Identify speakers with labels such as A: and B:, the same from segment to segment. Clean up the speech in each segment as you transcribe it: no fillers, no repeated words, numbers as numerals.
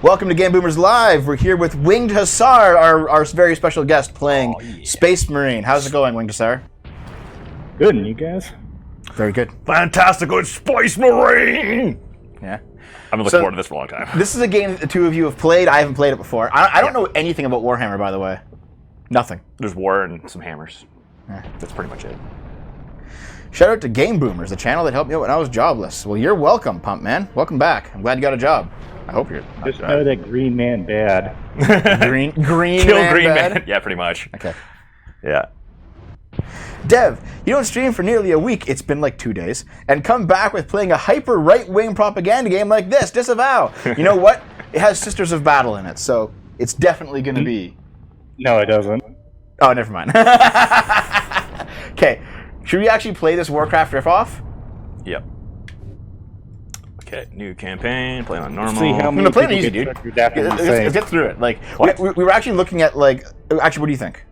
A: Welcome to Game Boomers Live. We're here with Winged Hussar, our very special guest playing Space Marine. How's it going, Winged Hussar?
B: Good, and you guys?
A: Very good.
C: Fantastic, good Space Marine!
A: Yeah.
C: I've been looking forward to this for a long time.
A: This is a game that the two of you have played. I haven't played it before. I don't know anything about Warhammer, by the way. Nothing.
C: There's war and some hammers.
A: Yeah.
C: That's pretty much it.
A: Shout out to Game Boomers, the channel that helped me out when I was jobless. Well, you're welcome, Pump Man. Welcome back. I'm glad you got a job. I hope you're.
B: Just know that Green Man bad.
A: Green
C: Kill
A: man
C: Green
A: bad?
C: Man. Yeah, pretty much.
A: Okay.
C: Yeah.
A: Dev, you don't stream for nearly a week, it's been like 2 days, and come back with playing a hyper right-wing propaganda game like this, Disavow. You know what? It has Sisters of Battle in it, so it's definitely going to be...
B: No, it doesn't.
A: Oh, never mind. Okay, should we actually play this Warcraft riff-off?
C: Yep. Okay, new campaign, play on normal.
B: See how
A: I'm
B: many
A: going to play it
B: people
A: easy,
B: get
A: dude.
B: triggered after we
A: Let's
B: say.
A: get through it. Like,
C: What?
A: we were actually looking at, like... Actually, what do you think?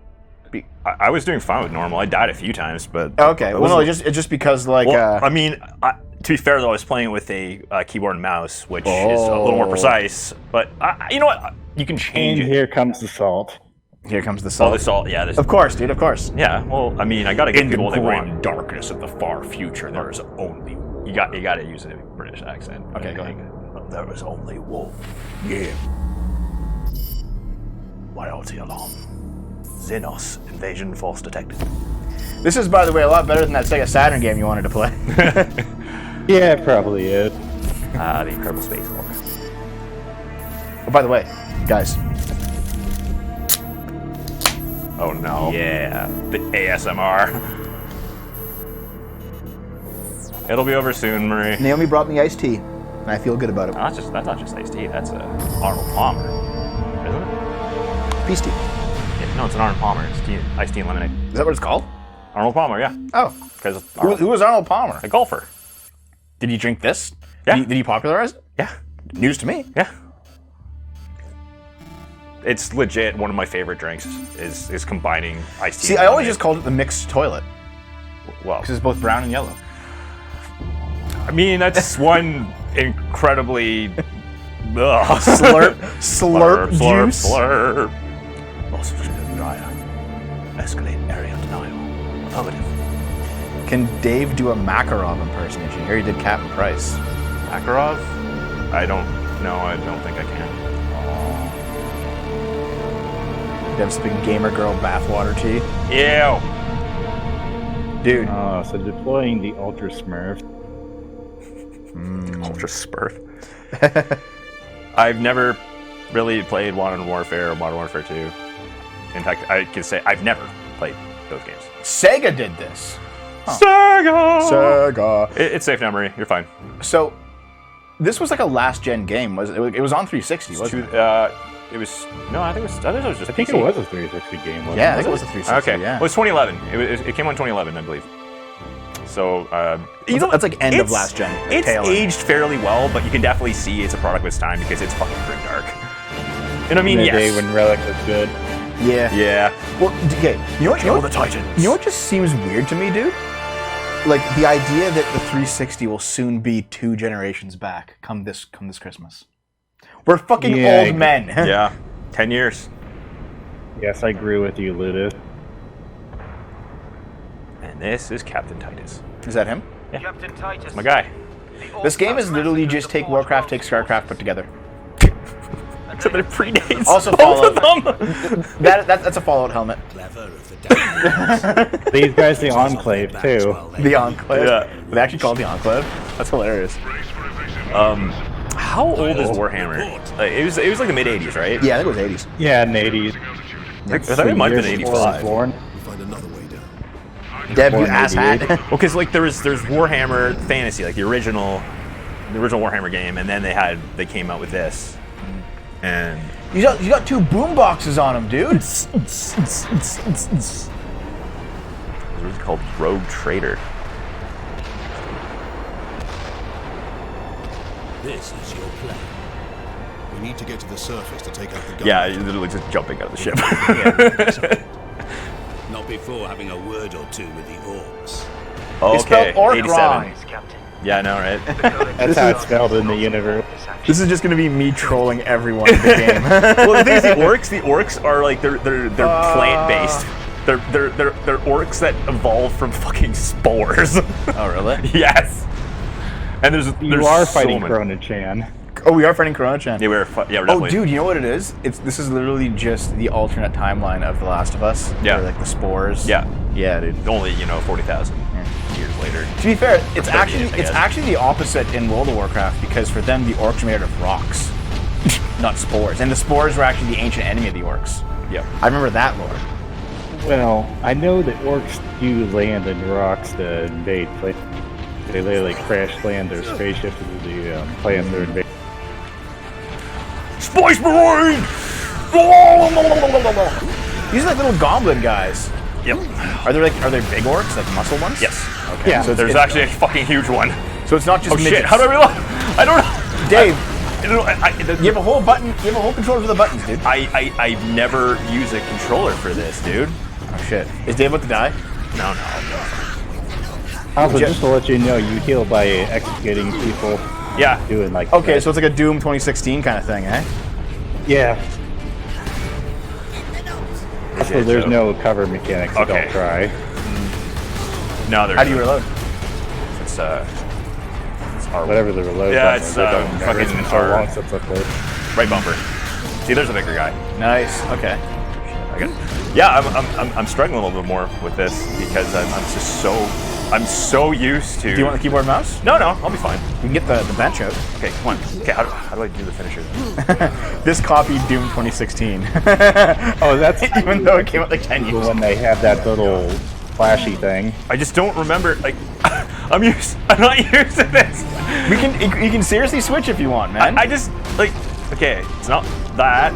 C: I was doing fine with normal. I died a few times, but...
A: Okay, well, no, it's just because, like...
C: Well, I mean, to be fair, though, I was playing with a keyboard and mouse, which is a little more precise. But, you know what? You can change
B: And
C: it.
B: here comes the salt.
A: Here comes the
C: Oh,
A: salt.
C: the salt, yeah.
A: Of course, dude, of course.
C: Yeah, well, I mean, I gotta get people what they want.
D: darkness of the far future, there is only
C: You gotta use a British accent.
A: Okay, go ahead.
D: there is only wolf. Yeah. Loyalty alarm. Xenos invasion force detected.
A: This is, by the way, a lot better than that Sega Saturn game you wanted to play.
B: Yeah, it probably is.
C: The Incredible Space Hulk.
A: Oh, by the way, guys,
C: Oh no. Yeah, the ASMR. It'll be over soon, Marie.
A: Naomi brought me iced tea, and I feel good about it.
C: That's not just iced tea. That's Arnold Palmer, isn't it?
A: Peace tea.
C: Yeah, no, it's an Arnold Palmer. It's iced tea and lemonade.
A: Is that what it's called?
C: Arnold Palmer, yeah.
A: Oh.
C: Because
A: Who was Arnold Palmer?
C: a golfer.
A: Did he drink this?
C: Yeah.
A: Did he popularize it?
C: Yeah,
A: News to me.
C: yeah. It's legit one of my favorite drinks. Is combining iced tea.
A: See,
C: and
A: I always
C: lemonade.
A: just called it the mixed toilet,
C: Well,
A: because it's both brown and yellow.
C: I mean that's one incredibly
A: Slurp juice.
C: Slurp.
D: Loss of Gaia. Escalate area denial. Affirmative.
A: Can Dave do a Makarov impersonation? Here he did Captain Price.
C: Makarov? I don't think I can.
A: Dev's big gamer girl bathwater tea.
C: Ew.
A: Dude.
B: So deploying the Ultra Smurf.
C: Ultra Spurf. I've never really played Modern Warfare or Modern Warfare 2. In fact, I can say I've never played those games.
A: Sega did this.
C: Sega! It's safe now, Marie. You're fine.
A: So, this was like a last-gen game. Was it? It was on 360, wasn't it?
C: It was no. I think it was just.
B: I think it was a 360 game, wasn't
A: Yeah, I
B: it?
A: think it was a 360.
C: Okay.
A: Yeah.
C: Well, it's 2011. It came out in 2011, I believe. So
A: That's like end of last gen.
C: It's
A: tail end.
C: aged fairly well, but you can definitely see it's a product of its time because it's fucking grimdark. And I mean,
B: In the
C: yes.
B: day when Relic was good.
A: Yeah.
C: Yeah.
A: Well, okay. You know what?
D: Kill the Titans.
A: You know what just seems weird to me, dude? Like the idea that the 360 will soon be 2 generations back. Come this Christmas. We're fucking
B: Yeah,
A: old men.
C: Yeah. 10 years.
B: Yes, I agree with you, Ludus.
C: And this is Captain Titus.
A: Is that him?
C: Yeah.
E: Captain Titus.
C: My guy.
A: This game is literally just take Warcraft, take StarCraft put together.
C: Except that it predates
A: Also
C: both
A: Fallout.
C: of them.
A: That's a Fallout helmet.
B: These guys, the Enclave, too.
A: The Enclave.
C: Yeah.
A: They actually call it the Enclave. That's hilarious.
C: How old is Warhammer? Like, it was like the mid 80s, right?
A: Yeah, I think it was 80s.
B: Yeah, in the 80s.
C: I thought it might have been
B: Years before I was
C: 85.
B: born.
D: Find another way down.
A: Deb, you
B: Born
A: asshat.
C: Well, because like there's Warhammer Fantasy, like the original Warhammer game, and then they came out with this, and
A: You got 2 boom boxes on them, dude.
C: it was called Rogue Trader.
F: This is your plan.
D: We need to get to the surface to take out the gun.
C: Yeah, you're literally just jumping out of the ship.
F: Not before having a word or two with the orcs.
C: Okay,
A: spelled orc
C: 87.
A: wrong.
E: Captain.
C: Yeah, I know, right?
B: That's how it's spelled in the universe.
A: This is just going to be me trolling everyone in the game.
C: Well, the thing is, the orcs are like they're plant based. They're orcs that evolve from fucking spores.
A: Oh, really?
C: Yes. And there's
B: You are
C: so
B: fighting
C: many-
B: Corona-chan.
A: Oh, we are fighting Corona-chan.
C: Yeah, we're
A: Oh,
C: definitely.
A: dude, you know what it is? This is literally just the alternate timeline of The Last of Us.
C: Yeah.
A: Where, like the spores.
C: Yeah.
A: Yeah, dude.
C: Only 40,000 years later.
A: To be fair, it's
C: 30
A: actually
C: years, I
A: it's
C: guess.
A: actually the opposite in World of Warcraft because for them the orcs are made out of rocks, not spores, and the spores were actually the ancient enemy of the orcs.
C: Yep.
A: I remember that lore.
B: Well, I know that orcs do land in rocks to invade places. They literally crash land their spaceships into the plants they're invading.
C: Spice Marine.
A: These are like little goblin guys.
C: Yep.
A: Are they big orcs, like muscle ones?
C: Yes.
A: Okay.
B: Yeah.
A: So it's,
C: There's actually a fucking huge one.
A: so it's not just
C: Oh shit!
A: midgets.
C: How do I reload? I don't know.
A: Dave,
C: You
A: you have a whole button. You have a whole controller for the buttons, dude.
C: I never use a controller for this, dude.
A: Oh shit! Is Dave about to die?
C: No.
B: Also, just to let you know, you heal by executing people
C: Yeah.
B: doing like.
A: Okay, so it's like a Doom 2016 kind of thing, eh?
B: yeah. So there's no cover mechanics. So
C: Okay.
B: don't try.
C: No, there's.
A: How do you reload?
C: It's R.
B: Whatever the reload.
C: Yeah,
B: button
C: it's,
B: is, it doesn't matter.
C: fucking
B: It's been so
C: R.
B: long since I played.
C: Right bumper. See, there's a bigger guy.
A: Nice. Okay.
C: I got. Yeah, I'm struggling a little bit more with this because I'm so used to.
A: Do you want the keyboard and mouse?
C: No, I'll be fine.
A: You can get the bench out.
C: Okay, come on. Okay, how do I do the finisher then?
A: This copied Doom 2016.
B: Oh, that's
A: Even though it came out like 10 years.
B: when they have that little flashy thing.
C: I just don't remember. Like, I'm not used to this.
A: You can seriously switch if you want, man.
C: I just like. Okay, it's not that.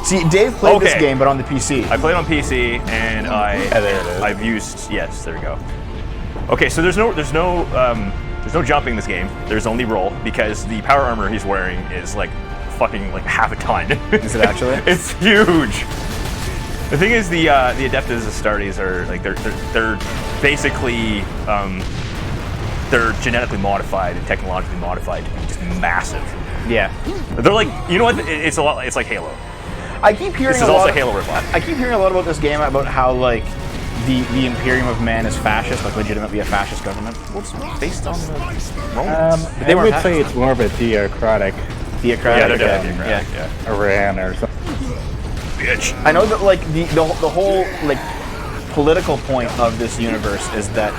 A: See, Dave played this
C: Okay.
A: game, but on the PC.
C: I played on PC and
B: there it is.
C: I've used there we go. Okay, so there's no jumping in this game. There's only roll because the power armor he's wearing is like fucking like half a ton.
A: Is it actually?
C: It's huge. The thing is, the Adeptus Astartes are like they're basically they're genetically modified and technologically modified to be just massive.
A: Yeah.
C: They're like, you know what? It's a lot. It's like Halo.
A: I keep hearing
C: This
A: a
C: is
A: lot.
C: also Halo ripoff.
A: I keep hearing a lot about this game about how like the Imperium of Man is fascist, like legitimately a fascist government.
C: Well, it's based on the Romans.
A: They
B: I
A: weren't
B: would say it's more of a theocratic
A: Theocratic.
C: Yeah, they're definitely
A: yeah.
C: theocratic,
B: Iran or something.
C: Bitch.
A: I know that like the whole like political point of this universe is that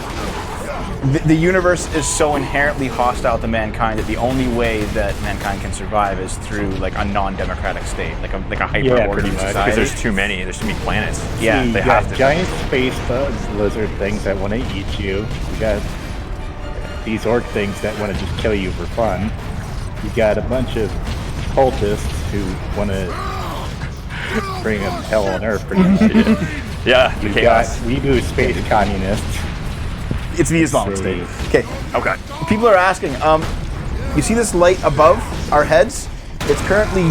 A: the universe is so inherently hostile to mankind that the only way that mankind can survive is through like a non-democratic state, like a
B: pretty
A: hyper-organized
B: much.
A: society.
C: Because there's too many planets.
A: Yeah,
B: You
C: they
B: got
C: have to.
B: giant space bugs, lizard things that want to eat you. You got these orc things that want to just kill you for fun. You got a bunch of cultists who want to bring them hell on earth pretty much.
C: Yeah, the
B: You
C: chaos.
B: got reboot space communists.
A: It's the Islamic
B: See.
A: State. Okay,
C: Okay.
A: people are asking, you see this light above our heads? It's currently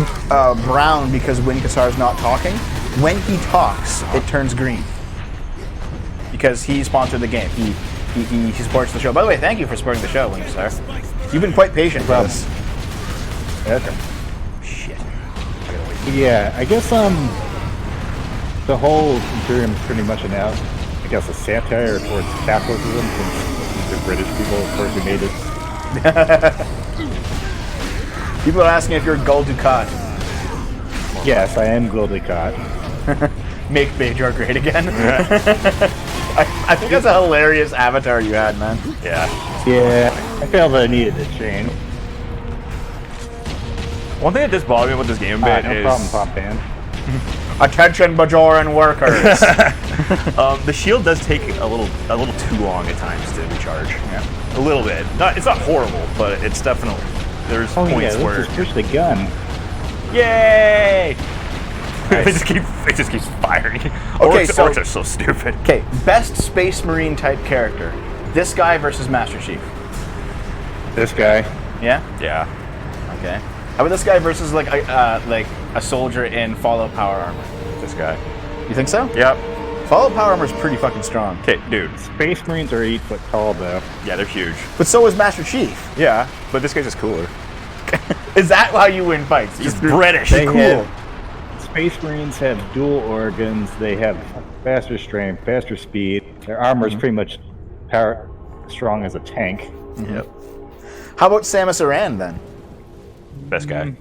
A: brown because Win Kassar's not talking. When he talks, it turns green. Because he sponsored the game. He supports the show. By the way, thank you for supporting the show, Win Kassar. You've been quite patient for this.
B: Okay.
A: Shit.
B: Yeah, I guess the whole Imperium is pretty much I guess a satire towards capitalism since the British people, of course, who made it.
A: People are asking if you're Gul Dukat.
B: Yes, I am Gul Dukat.
A: Make Bajor great again. I think that's a hilarious avatar you had, man.
C: Yeah.
B: Yeah, I felt that I needed to change.
C: One thing that does bother me about this game a bit
B: No
C: is
B: problem, Pop Band.
A: Attention, Bajoran workers.
C: the shield does take a little too long at times to recharge. Yeah. A little bit. It's not horrible, but it's definitely there's
B: Oh
C: points
B: yeah,
C: where
B: let's just push the gun.
C: yay. It just keeps firing.
A: Okay,
C: Orcs are so stupid.
A: Okay, best Space Marine type character. This guy versus Master Chief.
B: This guy.
A: Yeah?
C: Yeah.
A: Okay. How about this guy versus like a soldier in Fallout power armor?
C: This guy.
A: You think so?
C: Yep.
A: Follow power armor is pretty fucking strong.
C: Okay, dude.
B: Space Marines are 8 foot tall, though.
C: Yeah, they're huge.
A: But so is Master Chief.
C: Yeah, but this guy's just cooler.
A: Is that how you win fights?
C: He's British.
B: They
A: cool.
B: have- Space Marines have dual organs. They have faster strength, faster speed. Their armor is pretty much strong as a tank.
C: Yep.
A: How about Samus Aran then?
C: Best guy.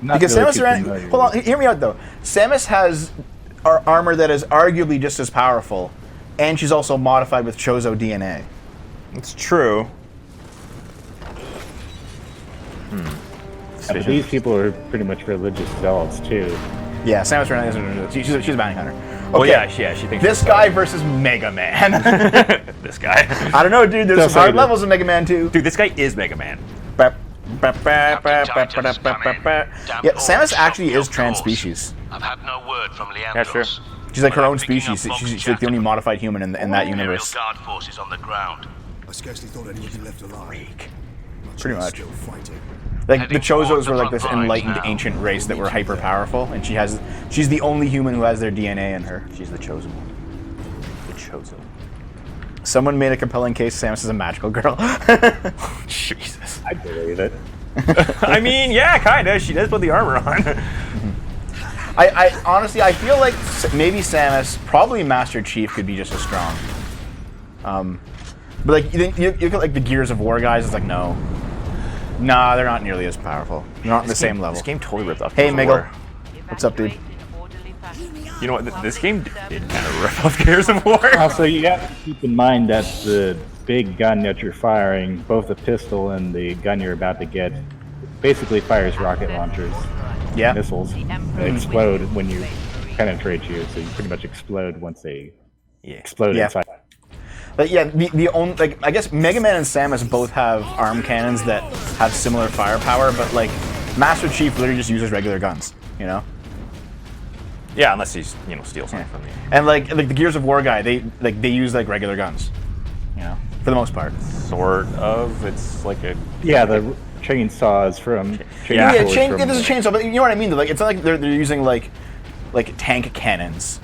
B: Not
A: Because
B: really
A: Samus
B: too
A: Aran,
B: familiar
A: hold on,
B: with.
A: hear me out though. Samus has armor that is arguably just as powerful, and she's also modified with Chozo DNA.
C: It's true.
B: Yeah, but these people are pretty much religious zealots too.
A: Yeah, Samus Aran is she's a bounty hunter. Okay,
C: Well, yeah, she thinks
A: this guy versus Mega Man.
C: This guy.
A: I don't know, dude. There's some
B: Still
A: hard
B: say
A: levels in Mega Man 2.
C: Dude, this guy is Mega Man.
A: Yeah,
E: Yeah,
A: Samus actually is trans-species.
E: I've had no word from Leandros.
C: Yeah, sure.
A: She's like her
E: But
A: own
E: I'm picking
A: species.
E: up
A: She's
E: Bob's
A: like the only
E: chatter.
A: modified human in that
E: Imperial
A: universe.
E: Guard forces on the ground.
F: I scarcely thought anyone would be left alive.
A: Pretty much.
F: Still fighting.
A: Like the
E: Heading towards
A: Chozos
E: the
A: were like
E: front
A: this
E: lines
A: enlightened
E: now.
A: ancient race that were hyper powerful, and she's the only human who has their DNA in her.
C: She's the chosen one. The chosen.
A: Someone made a compelling case Samus is a magical girl.
C: Jesus.
B: I believe it.
C: I mean, yeah, kinda. She does put the armor on.
A: I honestly, I feel like maybe Samus, probably Master Chief could be just as strong. But like you look at like the Gears of War guys, it's like no. Nah, they're not nearly as powerful. They're not on the same level.
C: This game totally ripped off.
A: Hey,
C: Gears of
A: Miggle.
C: War.
A: What's up, dude?
C: You know what? This game did kind of rip off Gears of War.
B: Also, you have to keep in mind that the big gun that you're firing, both the pistol and the gun you're about to get, basically fires rocket launchers,
A: Yeah.
B: missiles. They explode when you penetrate you, so you pretty much explode once they explode
A: Yeah.
B: inside.
A: But yeah, the only like I guess Mega Man and Samus both have arm cannons that have similar firepower, but like Master Chief literally just uses regular guns, you know.
C: Yeah, unless he's steals something from you.
A: And like the Gears of War guy, they use like regular guns, you know, for the most part.
C: Sort of. It's like a.
B: Yeah, the chainsaws from
C: Yeah.
A: Yeah,
B: chainsaws from-
A: there's a chainsaw, but you know what I mean. Though? Like it's not like they're using like tank cannons,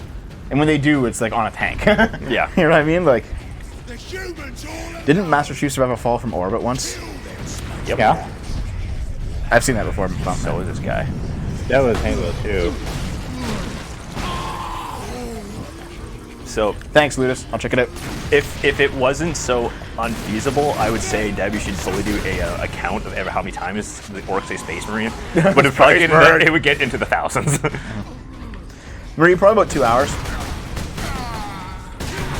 A: and when they do, it's like on a tank.
C: Yeah.
A: You know what I mean? Like,
F: The humans all
A: didn't Master Chief survive a fall from orbit once?
C: Yep.
B: Yeah,
A: I've seen that before.
C: So is this guy.
B: that was Halo 2.
C: So
A: Thanks, Ludus. I'll check it out.
C: if it wasn't so unfeasible, I would say Debbie should totally do a count of how many times the orcs say Space Marine. But it would get into the thousands.
A: Marie, probably about 2 hours.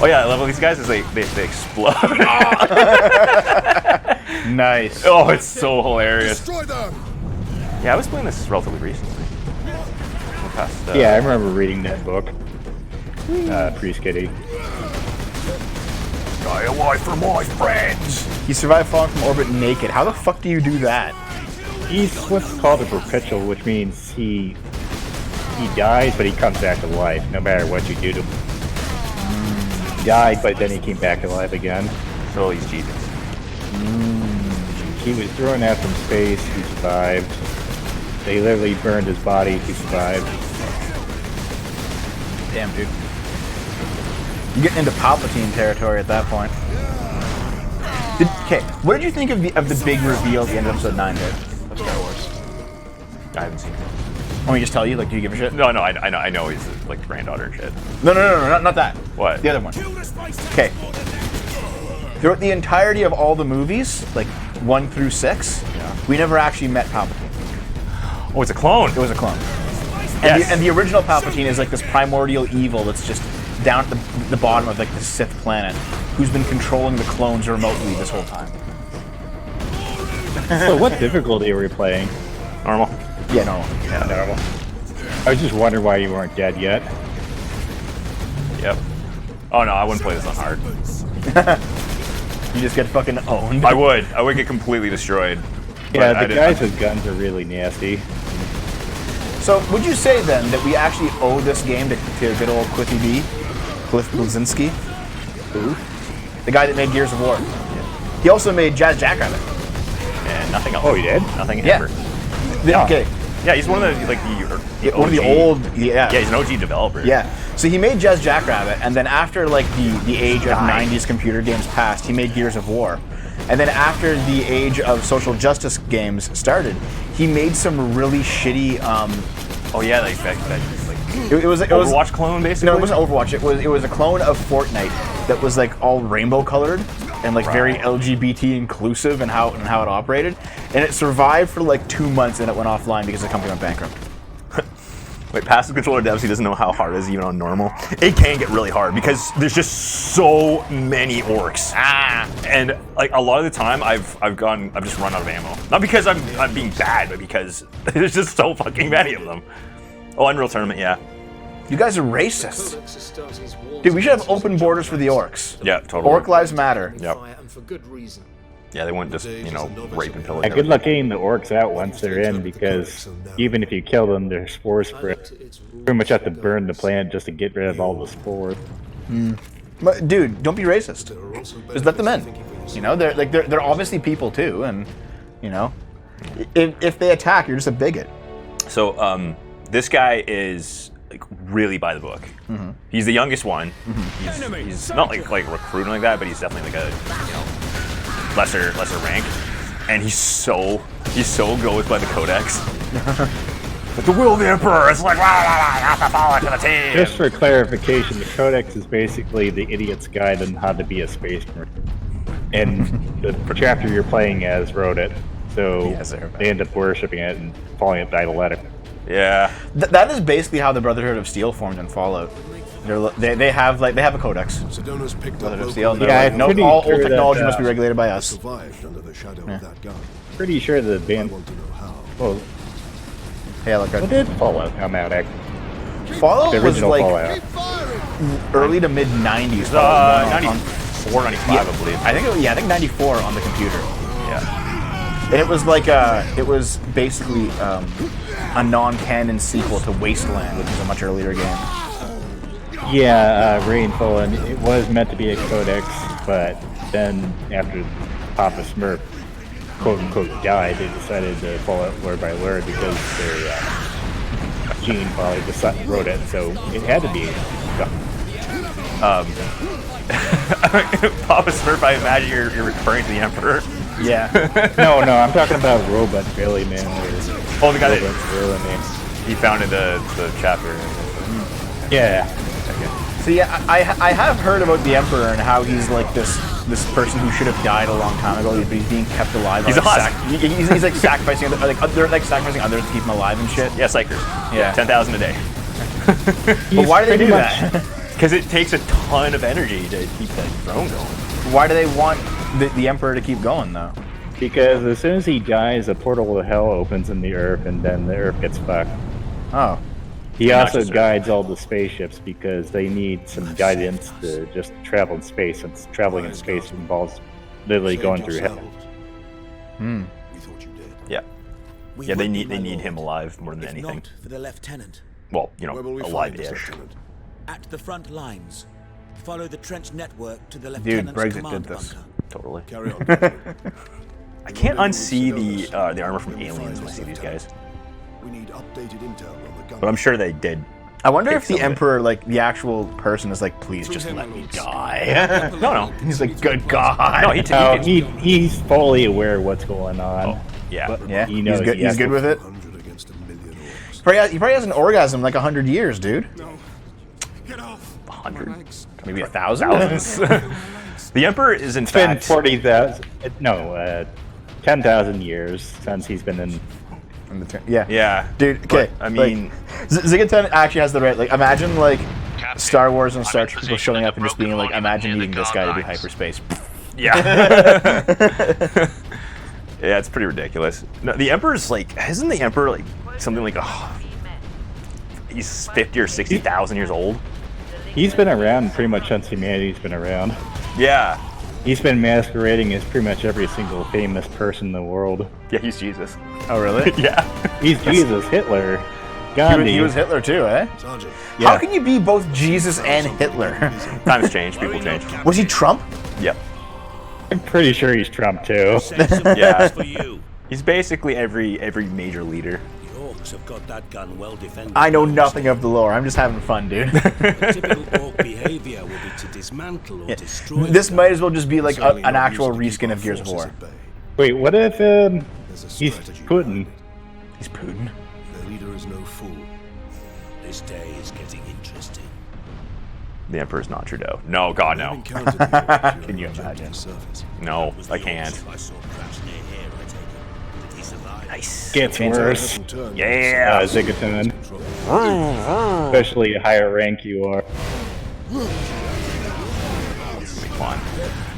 C: Oh yeah, I love these guys is they explode.
A: Nice.
C: Oh, it's so hilarious.
F: destroy them!
C: Yeah, I was playing this relatively recently.
B: Yeah, I remember reading that book. Priest Kitty.
C: Die away from my friends.
A: He survived falling from orbit naked. How the fuck do you do that?
B: He's what's called a perpetual, which means he dies, but he comes back to life, no matter what you do to him. He died, but then he came back alive again.
C: So he's cheating.
B: He was thrown out from space, he survived. They literally burned his body, he survived.
A: Damn, dude. You're getting into Palpatine territory at that point. Okay, what did you think of the big reveal at the end of episode 9, Dave, of Star Wars?
C: I haven't seen it.
A: Want me to just tell you? Like, do you give a shit?
C: No, I know he's like the granddaughter and shit.
A: No, not that.
C: What?
A: The other one. Okay. Throughout the entirety of all the movies, like 1 through 6, we never actually met Palpatine.
C: Oh, it's a clone.
A: It was a clone.
C: Yes.
A: And the original Palpatine is like this primordial evil that's just down at the bottom of like the Sith planet, who's been controlling the clones remotely this whole time.
B: So what difficulty were you playing?
C: Normal.
A: Yeah, normal.
C: Yeah, normal.
B: I was just wondering why you weren't dead yet.
C: Yep. Oh no, I wouldn't play this on hard.
A: You just get fucking owned.
C: I would get completely destroyed.
B: Yeah,
C: But I
B: the
C: didn't-
B: guys with guns are really nasty.
A: So, would you say then that we actually owe this game to good old Cliffy B? Cliff Bleszinski? Who? The guy that made Gears of War. He also made Jazz Jackrabbit.
C: And nothing else.
B: Oh, he did?
C: Nothing
A: Yeah.
C: ever.
A: Okay.
C: Yeah, he's one of the
A: One of the
C: OG
A: old. Yeah.
C: Yeah, he's an OG developer.
A: Yeah. So he made Jazz Jackrabbit, and then after like the age of 90s computer games passed, he made Gears of War. And then after the age of social justice games started, he made some really shitty.
C: Oh yeah, like
A: It was
C: Overwatch clone, basically.
A: No, it wasn't Overwatch. It was a clone of Fortnite that was like all rainbow colored and like very LGBT inclusive and how it operated. And it survived for like 2 months and it went offline because the company went bankrupt.
C: Wait, passive controller devs, he doesn't know how hard it is even on normal. It can get really hard because there's just so many orcs. And like a lot of the time I've just run out of ammo. Not because I'm being bad, but because there's just so fucking many of them. Oh, Unreal Tournament, yeah.
A: You guys are racist. Dude, we should have open borders for the orcs.
C: Yeah, totally.
A: Orc lives matter.
C: Yep.
F: And for good reason.
C: Yeah, they wouldn't just, rape and pillage.
B: Yeah, good luck getting the orcs out once they're in, because even if you kill them, their spores spread. Pretty much have to burn the planet just to get rid of all the spores.
A: But dude, don't be racist. Just let them in. You know, they're obviously people too, and you know, if they attack, you're just a bigot.
C: So, this guy is like really by the book. He's the youngest one. He's not like recruiting like that, but he's definitely like a lesser rank, and he's so goes by the codex. But the will of the emperor is like, I have to follow to the team.
B: Just for clarification, the Codex is basically the idiot's guide on how to be a space marine. And the chapter you're playing as wrote it, so they end up worshipping it and following it by the letter.
C: Yeah.
A: That is basically how the Brotherhood of Steel formed in Fallout. They have a codex.
F: Sedona's picked up
A: Brotherhood of Steel.
B: Yeah,
A: Like,
B: I'm
A: no,
B: pretty
A: all
B: sure
A: technology
B: that,
A: must be regulated by us.
F: survived under the shadow of that gun.
B: Pretty sure the
F: I
B: band.
F: want to know how.
B: Well,
A: Hey, look,
B: when did Fallout come out? Actually?
A: Fallout
B: The
A: was
B: original
A: like
B: Fallout.
A: early to mid 90s.
C: 94, 95,
A: Yeah,
C: I believe.
A: I think 94 on the computer.
C: Yeah.
A: And it was like it was basically a non-canon sequel to Wasteland, which is a much earlier game.
B: Yeah, Rainfall, and it was meant to be a codex, but then after Papa Smurf, quote unquote, died, they decided to follow it word by word because their Gene probably wrote it, so it had to be.
C: Papa Smurf, I imagine you're referring to the Emperor.
A: Yeah.
B: No, I'm talking about Robot Billy, man.
C: Oh, the guy that
B: Gorilla, man.
C: he founded the chapter.
B: Yeah.
A: So yeah, I have heard about the Emperor and how he's like this person who should have died a long time ago, but he's being kept alive.
C: He's awesome.
A: He's like sacrificing they're like sacrificing others to keep him alive and shit.
C: Yeah, psychers.
A: Yeah.
C: 10,000 a day.
A: But why do they do that?
C: Because it takes a ton of energy to keep that throne going.
A: Why do they want the Emperor to keep going though?
B: Because as soon as he dies, a portal to hell opens in the Earth, and then the Earth gets fucked.
A: Oh.
B: He
C: Not
B: also
C: just Earth.
B: guides all the spaceships because they need some guidance to just travel in space, since traveling in space involves literally going through hell.
F: We thought you did.
C: Yeah.
G: We
C: Yeah, they
G: would be,
C: need
G: my
C: him
G: lord,
C: alive more than
G: if
C: anything.
G: not for the lieutenant.
C: Well,
F: Where will we find this,
C: alive-ish.
F: Lieutenant?
G: At the front lines, follow the trench network to the
A: Dude,
G: lieutenant's
A: Brexit
G: command
A: did this.
G: bunker.
C: Totally.
F: Carry on. Captain.
C: I can't unsee the armor from Aliens when I see these guys,
F: We need updated intel on the gun.
C: but I'm sure they did.
A: I wonder
C: Take
A: if the
C: some of it.
A: Emperor, like the actual person, is like, please just let me die.
C: No.
A: He's like, good God.
C: No,
B: He's fully aware of what's going on.
C: Oh, yeah.
B: But
A: Yeah,
B: he knows
A: he's good.
B: he has
A: He's good
B: to-
A: with it.
F: 100 against a million orcs.
A: He probably has an orgasm like 100 years, dude.
F: No. Get off.
C: 100,
A: Maybe 1,000.
C: thousands. The Emperor is in
B: It's been
C: fact
B: 40,000. No, 10,000 years since he's been in.
A: Yeah.
C: Yeah,
A: Dude, okay.
C: but, I mean,
A: Zigaton actually has the right. Like, imagine like
E: Captain,
A: Star Wars and Star
E: I'm in
A: Trek people
E: position
A: showing
E: at
A: up
E: the
A: and just being
E: broken
A: like, imagine
E: monument
A: needing
E: near
A: this
E: the
A: guy to do
E: guard lines.
A: hyperspace.
C: yeah. Yeah, it's pretty ridiculous. No, the Emperor's like, isn't the Emperor like something like he's 50 or 60,000 years old?
B: He's been around pretty much since humanity's been around.
C: Yeah.
B: He's been masquerading as pretty much every single famous person in the world.
C: Yeah, he's Jesus.
A: Oh, really?
C: Yeah.
B: He's Jesus, Hitler, Gandhi.
A: He was Hitler too, eh?
F: Sergeant.
B: Yeah.
A: How can you be both Jesus and Hitler?
C: Times change, people change.
A: Was he Trump?
C: Yep.
B: I'm pretty sure he's Trump too.
C: Yeah. He's basically every major leader.
G: The orcs orcs have got that gun well defended.
A: I know nothing of the lore. I'm just having fun, dude.
G: Typical orc behavior will be to dismantle or destroy.
A: This
G: the
A: might
G: gun.
A: as well just be like
F: Certainly
A: an
F: not
A: actual
F: used to keep
A: reskin
F: our
A: of Gears of
F: forces
A: War.
F: at bay.
B: Wait, what if
F: There's a
B: he's
F: strategy
B: Putin?
A: He's Putin.
F: Their leader is no fool.
G: This day is getting interesting.
C: The Emperor's not Trudeau. No, God, no.
A: Can you imagine?
C: No,
G: Was
C: I
G: the
C: can't.
G: orc I saw crash near here, I take it. Did he survive?
C: Nice.
B: Gets worse.
C: Yeah.
B: Zigaton. Especially the higher rank you are.
C: Fun.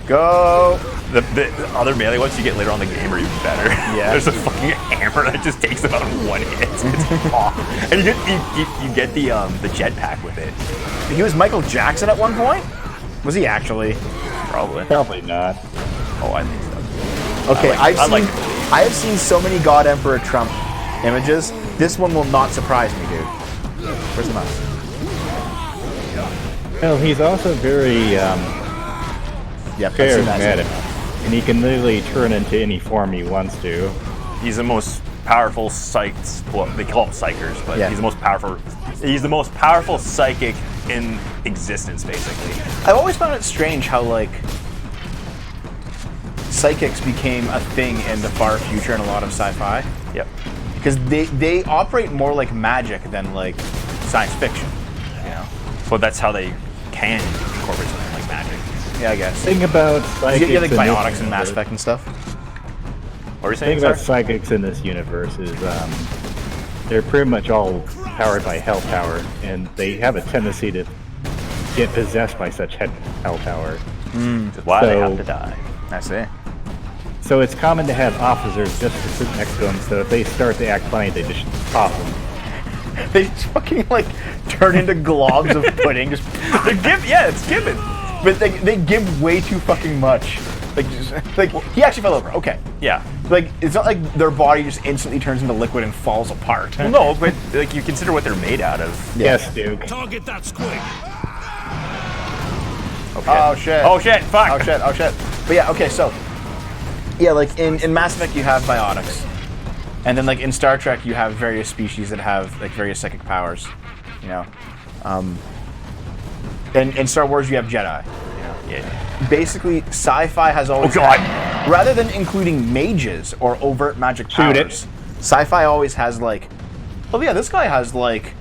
A: Go.
C: The other melee ones you get later on in the game are even better.
A: Yeah.
C: There's a fucking hammer that just takes about one hit. It's awesome. And you get the jetpack with it.
A: He was Michael Jackson at one point? Was he actually?
C: Probably.
B: Probably not.
C: Oh, I think so.
A: Okay,
C: I like-
A: I have seen so many God Emperor Trump images. This one will not surprise me, dude. Where's the mouse?
B: Well, he's also very
A: Yep, I've seen that.
B: charismatic, and he can literally turn into any form he wants to.
C: He's the most powerful psychics. Well, they call them psykers, but
A: Yeah.
C: he's the most powerful. He's the most powerful psychic in existence, basically.
A: I've always found it strange how like psychics became a thing in the far future in a lot of sci-fi,
C: Yep.
A: because they operate more like magic than like science fiction. You know?
C: But that's how they can incorporate something like magic.
A: Yeah, I guess.
B: Thing about
A: You
B: psychics
A: get like
B: in this
A: biotics and Mass
B: universe-
A: Effect and stuff.
C: What were you
B: The
C: saying?
B: thing about
C: Sorry?
B: psychics in this universe is they're pretty much all powered by hell power, and they have a tendency to get possessed by such hell power.
C: Which is why they
B: So-
C: have to die.
A: I see.
B: So it's common to have officers just to sit next to them, so if they start to act funny, they just pop them.
A: They just fucking like turn into globs of pudding. Just
C: It's given.
A: but they give way too fucking much. Like he actually fell over. Okay.
C: Yeah.
A: Like it's not like their body just instantly turns into liquid and falls apart.
C: Well, no, but like you consider what they're made out of.
B: Yes, Duke.
G: Target that squig.
A: Oh shit.
C: Oh shit! Fuck!
A: Oh shit. Oh shit. But yeah. Okay. So yeah, like in Mass Effect you have biotics, and then like in Star Trek you have various species that have like various psychic powers. You know. And in Star Wars you have Jedi.
C: Yeah.
A: Basically, sci-fi has always
C: Oh, God.
A: had, rather than including mages or overt magic
B: Shoot it.
A: powers, sci-fi always has like, oh yeah, this guy has like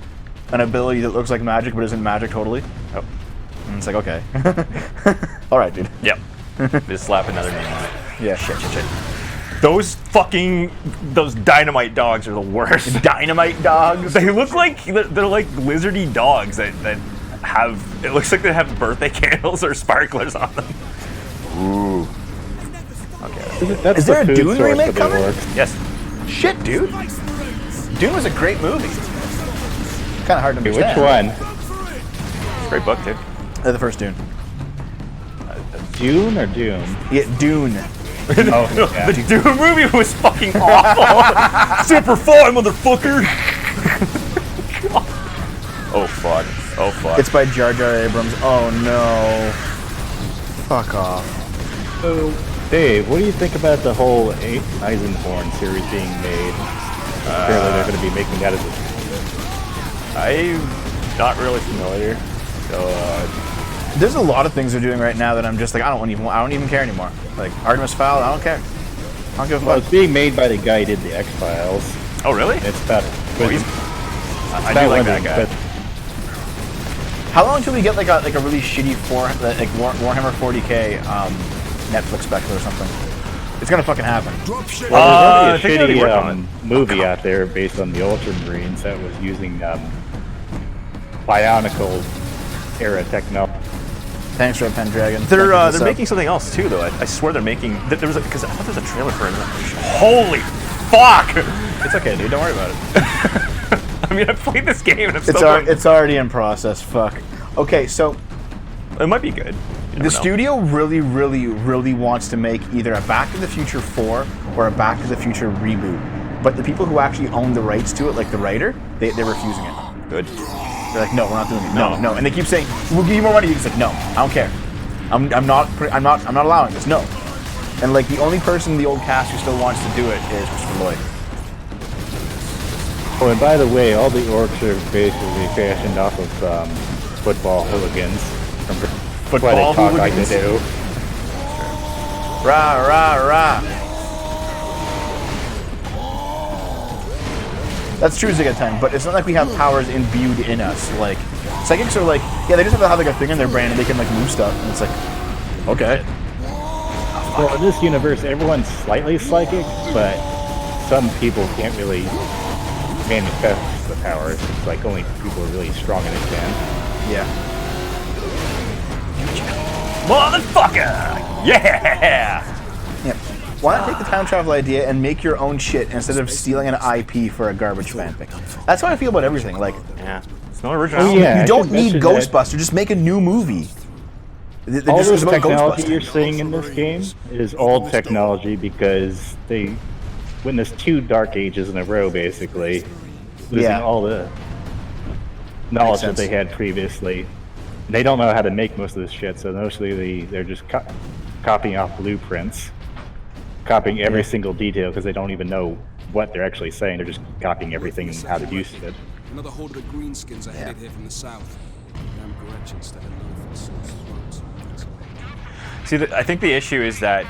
A: an ability that looks like magic but isn't magic totally.
C: Oh.
A: And it's like, okay. All right, dude.
C: Yep. Just slap another name on it.
A: Yeah.
C: Shit. Those dynamite dogs are the worst.
A: Dynamite dogs.
C: They look like they're like lizardy dogs that have. It looks like they have birthday candles or sparklers on them.
A: Ooh.
B: That's
A: Is there
B: the
A: a
B: food
A: Dune
B: source
A: remake
B: for the
A: coming?
B: orcs.
C: Yes.
A: Shit, dude. Dune was a great movie. Kind of hard to
B: Okay,
A: understand.
B: which one?
C: Great book, too.
A: The first Dune.
B: Dune or Dune?
A: Yeah, Dune.
B: Oh, yeah.
C: The Doom movie was fucking awful. Super fun, motherfucker. Oh fuck. Oh fuck.
A: It's by Jar Jar Abrams. Oh no. Fuck off.
B: So, Dave, what do you think about the whole Eisenhorn series being made? Apparently they're going to be making that as a...
C: I'm not really familiar. So
A: There's a lot of things they're doing right now that I'm just like, I don't even care anymore. Like Artemis Fowl, I don't care. I don't give a
B: Well,
A: fuck.
B: it's being made by the guy who did the X-Files.
C: oh really?
B: It's about...
C: Oh, he's- I do like that guy.
A: How long until we get like a really shitty Warhammer 40k Netflix special or something? It's gonna fucking happen.
F: Drop shit.
B: Well,
C: I
B: there's
C: think
B: already
C: they
B: a
C: worked on
B: shitty movie out there based on the Ultramarines that was using Bionicle era technology.
A: Thanks, Red Pendragon.
C: They're making something else too, though. I swear they're making. There was because I thought there was a trailer for it. Holy fuck!
A: It's okay, dude. Don't worry about it.
C: I mean, I played this game and I'm still going.
A: It's already in process. Fuck. Okay, so
C: It might be good. You never
A: the
C: know.
A: studio really wants to make either a Back to the Future 4 or a Back to the Future reboot. But the people who actually own the rights to it, like the writer, they're refusing it.
C: Good.
A: They're like, no, we're not doing it. No. And they keep saying, we'll give you more money. He's like, no, I don't care. I'm not allowing this. No. And like the only person in the old cast who still wants to do it is Christopher Lloyd.
B: Oh, and by the way, all the orcs are basically fashioned off of football hooligans. Football they talk
A: hooligans.
B: like they do.
A: Rah, rah, rah. That's true, Zigaten, but it's not like we have powers imbued in us. Like, psychics are like, yeah, they just have to have like a thing in their brain and they can like move stuff, and it's like, okay.
B: Well, in this universe, everyone's slightly psychic, but some people can't really manifest the powers. It's like only people are really strong in it can.
A: Yeah.
C: Motherfucker! Yeah!
A: Yep. Why not take the time travel idea and make your own shit instead of stealing an IP for a garbage fanfic? That's how I feel about everything. Like,
C: Yeah. It's no original.
B: Oh, yeah.
A: you don't
B: should
A: need
B: mention that.
A: Ghostbusters. Just make a new movie.
B: All
A: This
B: this
A: is about
B: technology
A: Ghostbusters.
B: you're seeing in this game is old technology because they witnessed 2 dark ages in a row, basically, losing
A: Yeah.
B: all the knowledge that
A: sense.
B: they had previously. They don't know how to make most of this shit, so mostly they're just copying off blueprints, copying every single detail because they don't even know what they're actually saying. They're just copying everything and how to use it.
F: Another horde of the greenskins are headed here from the south. Damn Gretchen instead of north and south.
C: See, I think the issue is that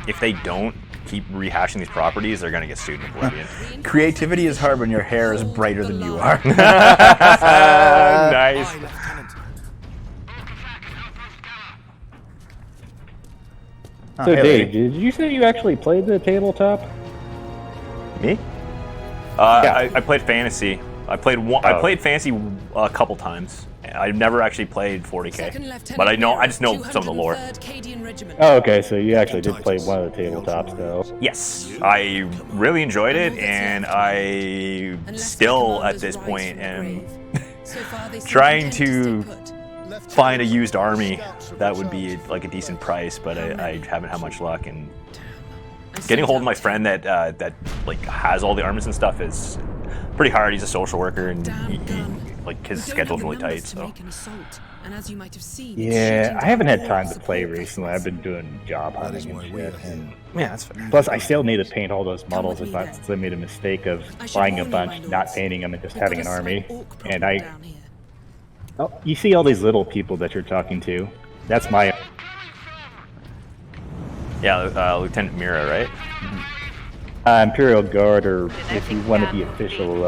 C: if they don't keep rehashing these properties, they're going to get sued in oblivion.
A: Creativity is hard when your hair is brighter than you are.
C: Nice.
A: Oh,
B: So,
A: hey,
B: Dave,
A: lady.
B: did you say you actually played the tabletop?
C: Me?
B: Yeah.
C: I played fantasy. I played fantasy a couple times. I've never actually played 40k, but I just know some of the lore.
B: Oh, okay, so you actually did play one of the tabletops, though.
C: Yes, I really enjoyed it, and I still at this point am trying to find a used army that would be like a decent price, but I haven't had much luck. And getting a hold of my friend that like has all the armies and stuff is pretty hard. He's a social worker, and like his schedule's really tight. So
B: Yeah, I haven't had time to play recently. I've been doing job hunting and shit. And
A: Yeah, that's fair.
B: plus, I still need to paint all those models. Since I made a mistake of buying a bunch, not painting them, and just having an army. And you see all these little people that you're talking to. That's my.
C: yeah, Lieutenant Mira, right?
B: Imperial Guard, or if you want to be official,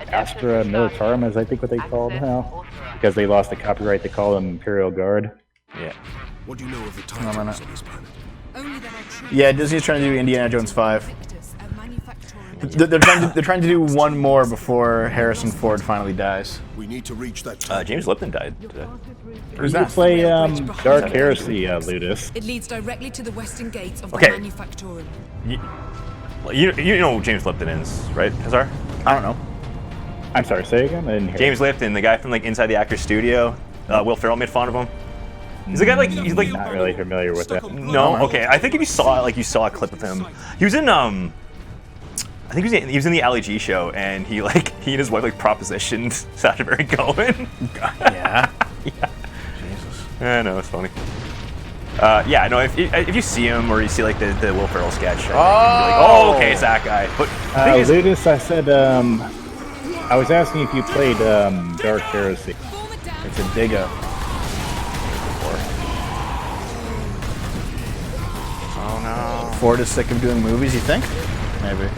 B: Astra Militarum is I think what they call them now. Because they lost the copyright, they call them Imperial Guard.
C: Yeah.
F: What do you know of the titans on this planet?
A: Yeah, Disney's trying to do Indiana Jones 5. They're trying to do one more before Harrison Ford finally dies.
F: We need to reach that
C: James Lipton died today.
A: Who's
B: You
A: that?
B: play Dark Heresy, Ludus.
H: It leads directly to the western gates of
C: Okay.
H: the manufactorum.
C: You know who James Lipton is, right, Hazar?
A: I don't know.
B: I'm sorry, say again? I didn't hear.
C: James Lipton, the guy from like Inside the Actors Studio. Will Ferrell made fun of him. He's a guy he's like
B: Not really familiar with that.
C: no, okay. I think if you saw a clip of him, he was in I think he was in the Ali G show, and he and his wife propositioned Sacha Baron Cohen.
A: Yeah.
C: Jesus. I know, it's funny. Yeah, no. If you see him or you see like the Will Ferrell sketch, I think you'd be like, oh, okay, it's that guy. But the thing is,
B: Ludus, I said, I was asking if you played Dark Heresy.
A: It's a digger.
C: oh no,
A: Ford is sick of doing movies, you think? Maybe.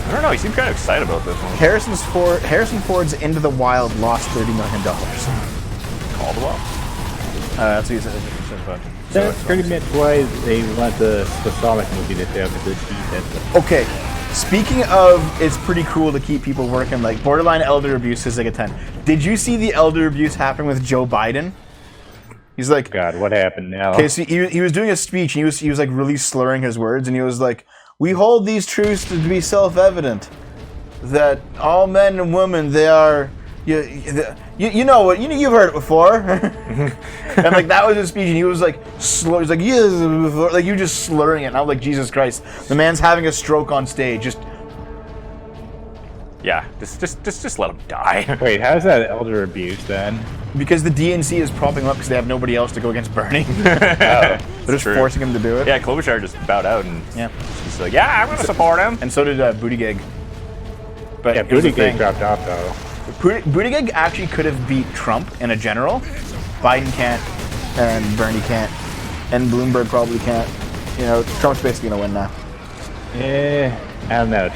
C: I don't know. He seemed kind of excited about this one.
A: Harrison Ford's Into the Wild lost $30 million.
C: Caldwell.
A: That's what he said.
B: That's pretty much why they want the Sonic movie that they have to beat.
A: Okay, speaking of, it's pretty cool to keep people working. Like borderline elder abuse is like a 10. Did you see the elder abuse happen with Joe Biden? He's like,
B: God, what happened now?
A: okay, so he was doing a speech and he was like really slurring his words, and he was like, "We hold these truths to be self-evident, that all men and women, they are." You know what? You've heard it before. And like that was his speech, and he was like slur. He's like, yes, like you just slurring it. And I'm like, Jesus Christ, the man's having a stroke on stage. Just
C: Yeah, just let him die.
B: Wait, how's that elder abuse then?
A: because the DNC is propping him up because they have nobody else to go against Bernie. They're just
C: true.
A: forcing him to do it.
C: Yeah, Klobuchar just bowed out and
A: Yeah.
C: he's like, yeah, I'm gonna support him.
A: And so did Buttigieg. But
B: Yeah,
A: here's the thing.
B: Buttigieg dropped off though.
A: Buttigieg actually could have beat Trump in a general. Biden can't, and Bernie can't, and Bloomberg probably can't. You know, Trump's basically gonna win now.
B: I don't know.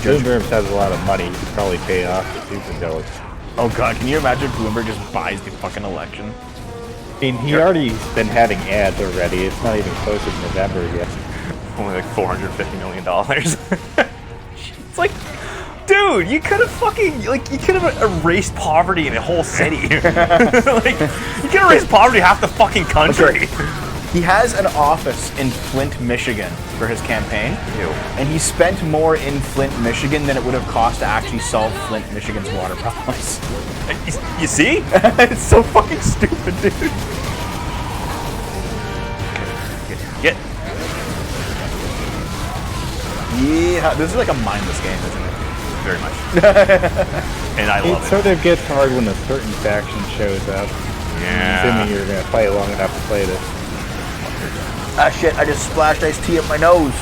B: Bloomberg has a lot of money. He could probably pay off the superdelegates.
C: Oh god, can you imagine if Bloomberg just buys the fucking election?
B: I mean, he already been having ads already. It's not even close to November yet.
C: Only like $450 million. It's like, dude, you could have fucking, like, you could have erased poverty in a whole city. Like, you could have erased poverty half the fucking country.
A: He has an office in Flint, Michigan for his campaign.
C: Ew.
A: And he spent more in Flint, Michigan than it would have cost to actually solve Flint, Michigan's water problems.
C: You see?
A: It's so fucking stupid, dude.
C: Get.
A: Yeah, this is like a mindless game, isn't it?
C: Very much. And I love
B: It
C: it.
B: sort of gets hard when a certain faction shows up.
C: Yeah.
B: Assuming you're going to play long enough to play this.
A: Ah shit, I just splashed iced tea up my nose.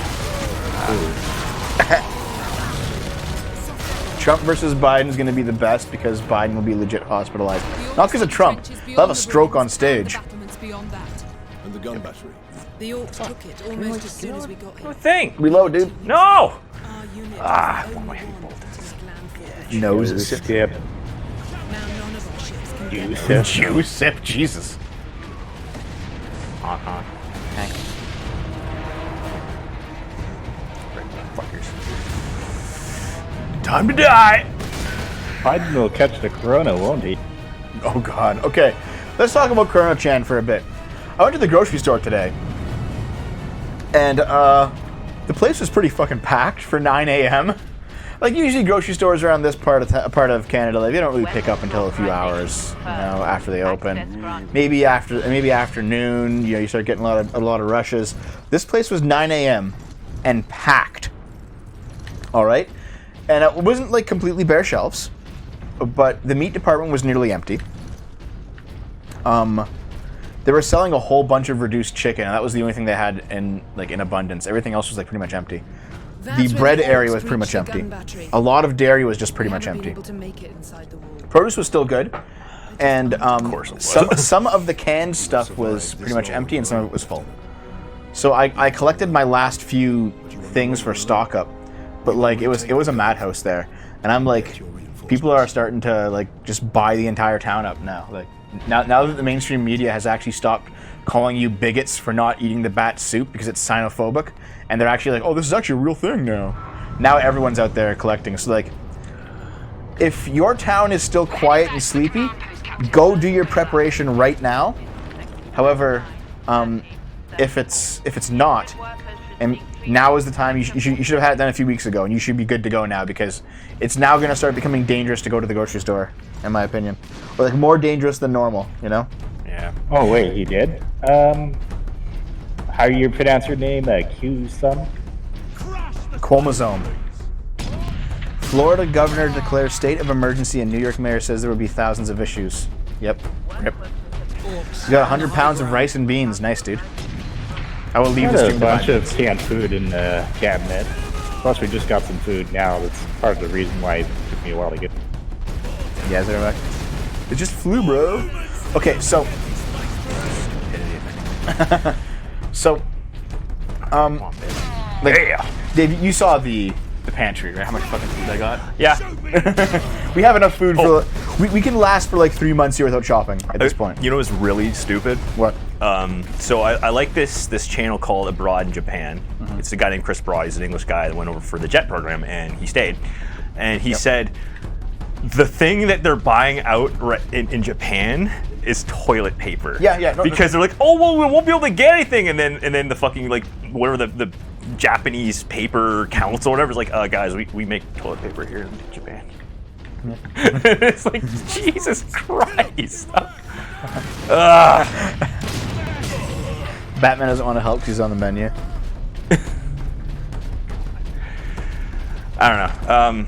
A: Trump versus Biden is going to be the best because Biden will be legit hospitalized. Not because of Trump. He'll have a stroke on stage.
F: And the gun battery.
H: The Orcs took it almost as soon as we got here.
C: Thing.
A: Reload, dude.
C: No!
H: Our unit
C: Ah,
H: is the
C: one
H: only
C: way.
H: one that's planned for the
A: Nose sip.
B: Skip.
H: Now none of our ships can get
B: Juice.
A: Juice sip, Jesus.
C: Uh-huh. Thank you. Fuckers. Time to die!
B: Biden will catch the corona, won't he?
A: Oh god. Okay, let's talk about Colonel Chan for a bit. I went to the grocery store today, and the place was pretty fucking packed for 9 a.m. Like usually grocery stores around this part of Canada, like they don't really pick up until a few hours, you know, after they open. Maybe afternoon, you know, you start getting a lot of rushes. This place was 9 a.m. and packed. All right, and it wasn't like completely bare shelves, but the meat department was nearly empty. They were selling a whole bunch of reduced chicken, and that was the only thing they had in abundance. Everything else was like pretty much empty. The bread area was pretty much empty. A lot of dairy was just pretty much empty. Produce was still good, and some of the canned stuff was pretty much empty, and some of it was full. So I collected my last few things for stock up, but like it was a madhouse there, and I'm like, people are starting to like just buy the entire town up now. Like now that the mainstream media has actually stopped calling you bigots for not eating the bat soup because it's xenophobic, and they're actually like, oh, this is actually a real thing now. Now everyone's out there collecting. So like, if your town is still quiet and sleepy, go do your preparation right now. However, if it's not, and now is the time, you should have had it done a few weeks ago, and you should be good to go now because it's now going to start becoming dangerous to go to the grocery store, in my opinion, or like more dangerous than normal, you know?
C: Yeah.
B: Oh wait, he did. How do you pronounce your name? Q-some?
A: Chromosome. Florida governor declares state of emergency, and New York mayor says there will be thousands of issues. Yep. You got 100 pounds of rice and beans. Nice, dude. I will leave this
B: There's
A: stream
B: a bunch
A: behind.
B: of canned food in the cabinet. Plus, we just got some food now. That's part of the reason why it took me a while to get.
A: Yeah, is that right? It just flew, bro. Okay, so. Dave, you saw the pantry, right? How much fucking food I got?
C: Yeah.
A: We have enough food for. We can last for like 3 months here without shopping at this point.
C: You know what's really stupid?
A: What?
C: So I like this channel called Abroad in Japan. It's a guy named Chris Broad. He's an English guy that went over for the JET program, and he stayed. And he said the thing that they're buying out in Japan is toilet paper.
A: Yeah.
C: Because they're like, oh well, we won't be able to get anything, and then the fucking like whatever the Japanese paper council or whatever is like, guys, we make toilet paper here in Japan. It's like, Jesus Christ.
A: Batman doesn't want to help because he's on the menu.
C: I don't know.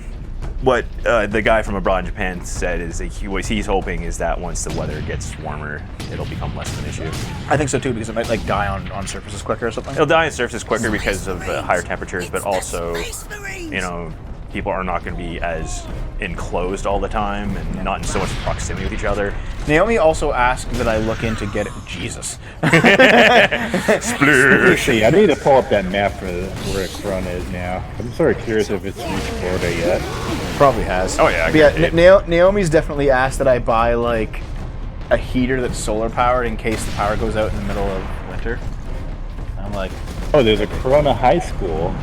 C: What the guy from Abroad in Japan said is that what he's hoping is that once the weather gets warmer, it'll become less of an issue.
A: I think so too, because it might like die on surfaces quicker or something.
C: It'll die on surfaces quicker because of higher temperatures, but also, you know, people are not going to be as enclosed all the time and not in so much proximity with each other.
A: Naomi also asked that I look into Jesus.
B: See, I need to pull up that map for where Corona is now. I'm sort of curious if it's reached Florida yet.
A: Probably has.
C: Oh, yeah, I
A: But
C: get
A: Naomi's definitely asked that I buy like a heater that's solar powered in case the power goes out in the middle of winter. I'm like,
B: Oh, there's a Corona High School.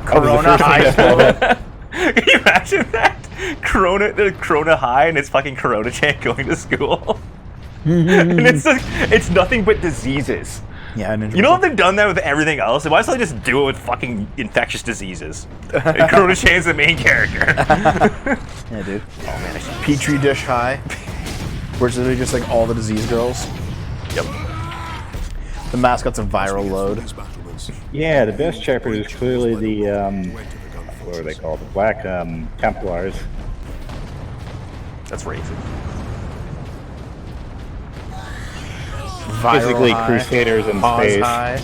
A: Corona High School.
C: Can you imagine that? Corona High and it's fucking Corona Chan going to school. And it's nothing but diseases.
A: Yeah,
C: you know if they've done that with everything else? Why don't they just do it with fucking infectious diseases? And Corona Chan's the main character.
A: Yeah, dude. Oh man, Petri Dish High. Where it's literally just like all the disease girls.
C: Yep.
A: The mascot's a viral load.
B: Yeah, the best chapter is clearly the, what are they called? The Black Templars.
C: That's racist.
A: Viral
B: Physically
A: high.
B: Crusaders in
A: Pause
B: space.
A: high.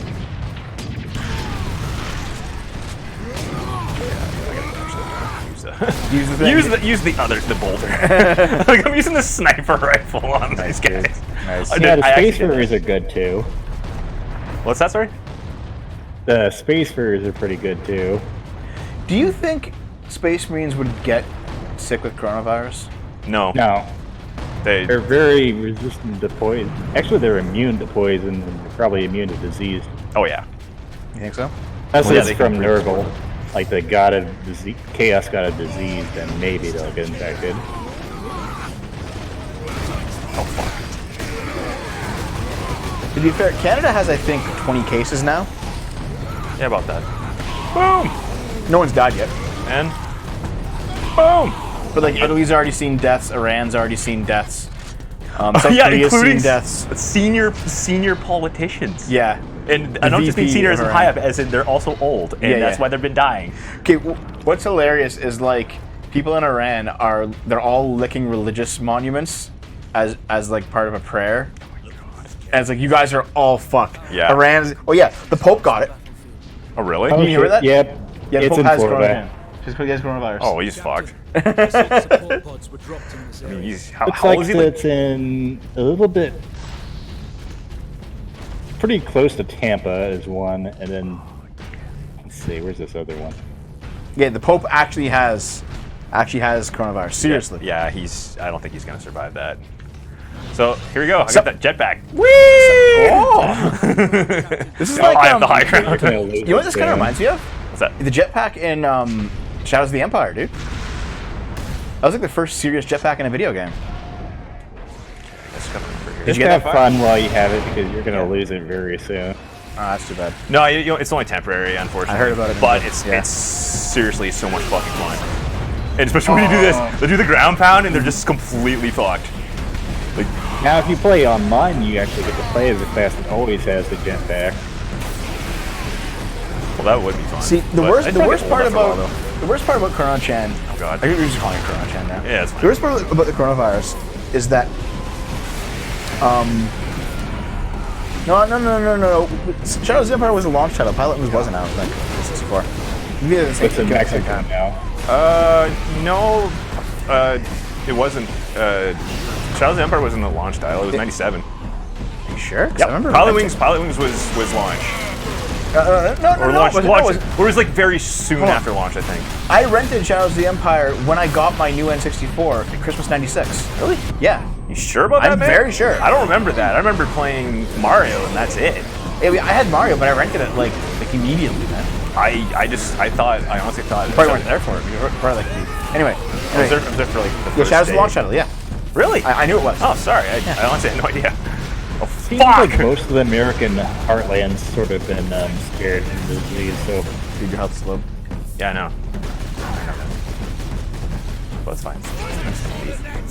A: Use the thing.
C: Use the boulder. Like I'm using the sniper rifle on these guys.
A: Nice.
B: Yeah, the
C: I actually
B: Space
C: did
B: Furries are good too.
C: What's that, sorry?
B: The Space Furries are pretty good too.
A: Do you think Space Marines would get sick with coronavirus?
C: No.
B: No,
C: They,
B: they're very resistant to poison. Actually, they're immune to poison and they're probably immune to disease.
C: oh yeah.
A: You think so?
B: Unless
C: Well, yeah,
B: it's
C: they can
B: from
C: breathe.
B: Nurgle, like the god of disease, chaos god of disease, then maybe they'll get infected.
C: Oh fuck.
A: To be fair, Canada has, I think, 20 cases now.
C: Yeah, about that. Boom!
A: No one's died yet.
C: And boom!
A: But like, Italy's already seen deaths. Iran's already seen deaths. South
C: Yeah,
A: Korea's
C: including
A: seen deaths.
C: senior politicians.
A: Yeah.
C: And I don't just mean
A: VP
C: senior as in
A: of
C: high
A: Iran.
C: up, as in they're also old, and
A: Yeah,
C: that's
A: yeah.
C: why they've been dying.
A: Okay, what's hilarious is like people in Iran they're all licking religious monuments as like part of a prayer. And it's like you guys are all fucked.
C: Yeah.
A: Iran's. Oh yeah, the Pope got it.
C: Oh really?
A: you hear that?
B: Yep.
A: Yeah, the
B: It's
A: Pope
B: in
A: has
B: Florida.
A: Just because he has coronavirus.
C: Oh, he's fucked.
F: Support pods were dropped in this
C: I mean,
F: area.
C: how
B: Looks
C: old
B: like
C: is he? Like,
B: it's in a little bit, pretty close to Tampa is one, and then let's see, where's this other one?
A: Yeah, the Pope actually has coronavirus. Seriously.
C: Yeah, I don't think he's gonna survive that. So here we go. I
A: So-
C: got that jetpack.
A: Oh! This is like
C: I have the high ground.
B: You're gonna lose
A: You know what this kind of
B: soon.
A: reminds me of?
C: What's that?
A: The jetpack in Shadows of the Empire, dude. That was like the first serious jetpack in a video game.
C: Let's come over here.
B: Just
A: you get
B: have
A: that far?
B: fun while you have it because you're gonna lose it very soon.
A: Oh, that's too bad.
C: No, you know, it's only temporary, unfortunately.
A: I heard about it in
C: but
A: the-
C: it's
A: yeah.
C: it's seriously so much fucking fun. And especially when you do this, they do the ground pound and they're just completely fucked. Like,
B: Now, if you play online, you actually get to play as the class that always has the jetpack.
C: well, that would be fun.
A: See, the
C: But
A: worst
C: I'd probably get
A: part
C: old after a while,
A: about
C: though.
A: the worst part about Corona Chan.
C: Oh god.
A: I think we're just calling it Corona Chan now.
C: Yeah, that's fine.
A: The worst part about the coronavirus is that, no. Shadows of the Empire was a launch title. Pilot News wasn't out like 64. Maybe it's
B: It's in Mexico now.
C: No, it wasn't. Shadows of the Empire wasn't the launch title. It was '97.
A: You sure? 'Cause
C: Yep.
A: I remember
C: Pilot Wings was launch. Or launch. It was like very soon
A: Hold on.
C: after launch, I think.
A: I rented Shadows of the Empire when I got my new N64 at Christmas '96.
C: Really?
A: Yeah.
C: You sure about that,
A: I'm
C: man?
A: very sure.
C: I don't remember that. I remember playing Mario, and that's it.
A: I had Mario, but I rented it like immediately, man.
C: I honestly thought.
A: Probably weren't there for it. You were probably like, anyway.
C: I was there for like the
A: Yeah,
C: first
A: Shadows of
C: day.
A: the launch title. Yeah,
C: Really?
A: I knew it was.
C: Oh, sorry. I honestly had no idea. Oh,
B: Seems
C: fuck!
B: like most of the American heartlands sort of been scared of the disease, so
A: Dude, your health is low.
C: Yeah, I know. Well, it's fine.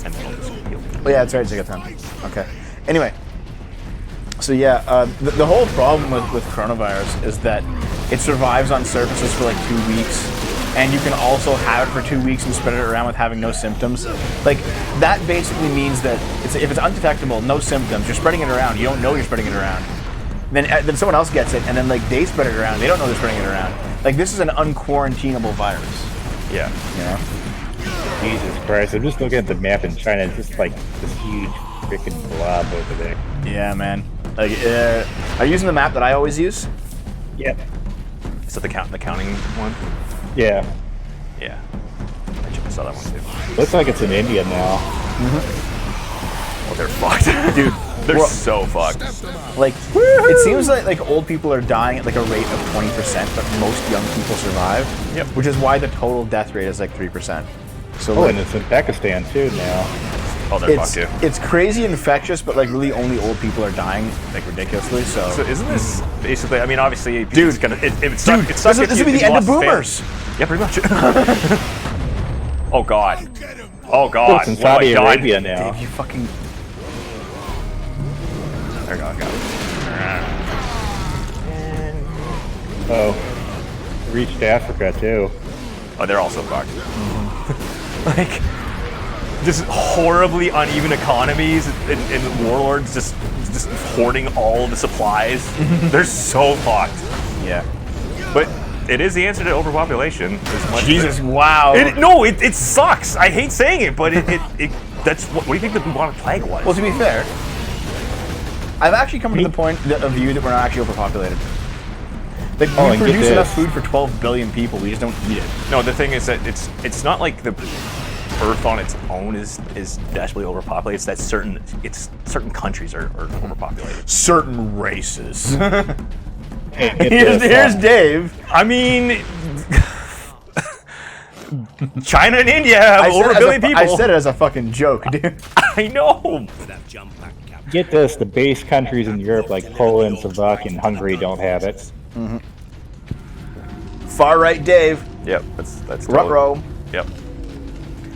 C: And then I'll just heal.
A: Oh yeah, it's right. Take a time. Okay. Anyway, so yeah, the whole problem with coronavirus is that it survives on surfaces for like 2 weeks, and you can also have it for 2 weeks and spread it around with having no symptoms. Like that basically means that if it's undetectable, no symptoms, you're spreading it around. You don't know you're spreading it around. Then someone else gets it, and then like they spread it around. They don't know they're spreading it around. Like this is an unquarantinable virus.
C: Yeah.
A: You know?
B: Jesus Christ, I'm just looking at the map in China. It's just like this huge freaking blob over there.
A: Yeah, man. Like, are you using the map that I always use?
B: Yep.
C: Is that the counting one?
B: Yeah.
C: Yeah. I saw that one too.
B: Looks like it's in India now.
C: Oh, they're fucked. Dude, they're so fucked.
A: Like, it seems like old people are dying at like a rate of 20%, but most young people survive.
C: Yep.
A: Which is why the total death rate is like 3%. So
B: Oh,
A: like,
B: and it's in Pakistan too now.
C: Oh, they're fucked too.
A: it's crazy infectious, but like really only old people are dying like ridiculously. So
C: isn't this basically? I mean, obviously,
A: Dude.
C: it's gonna. It sucks. It sucks
A: this
C: if
A: would be
C: you
A: the end of
C: lost
A: boomers.
C: family. Yeah, pretty much. Oh god. Oh
B: Oh,
C: god.
B: it's in
C: What have I
B: Saudi
C: done?
B: Arabia now.
A: Dave, you fucking.
C: There we go. Got it.
B: Oh, reached Africa too.
C: Oh, they're also fucked. Like, just horribly uneven economies and warlords just hoarding all the supplies. They're so fucked.
A: Yeah.
C: But it is the answer to overpopulation. As much
A: Jesus, wow.
C: it sucks. I hate saying it, but it that's what do you think the bubonic plague was?
A: Well, to be fair, I've actually come to the point of view that we're not actually overpopulated. Like, we
B: and get
A: produce enough
B: this.
A: food for 12 billion people. We just don't eat it.
C: No, the thing is that it's not like the Earth on its own is desperately overpopulated. It's that certain countries are overpopulated.
A: Certain races.
B: Hey, get this,
A: Here's Dave.
C: I mean, China and India have over a billion people.
A: I said it as a fucking joke, dude.
C: I know.
B: Get this, the base countries in Europe like Poland, Slovakia, and Hungary don't have it.
A: Far right, Dave.
C: Yep, that's
A: Ruh-roh.
C: Yep.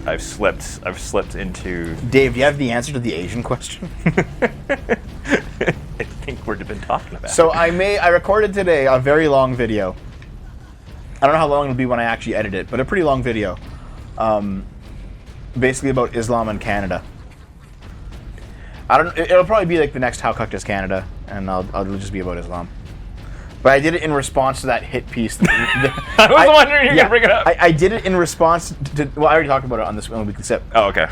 C: I've slipped into.
A: Dave, do you have the answer to the Asian question?
C: I think we've been talking about.
A: So I recorded today a very long video. I don't know how long it'll be when I actually edit it, but a pretty long video. Basically about Islam in Canada. It'll probably be like the next How Cucked is Canada, and it'll just be about Islam. But I did it in response to that hit piece.
C: I was wondering you're gonna bring it up.
A: I did it in response to. Well, I already talked about it on this one weekly sip.
C: Oh, okay.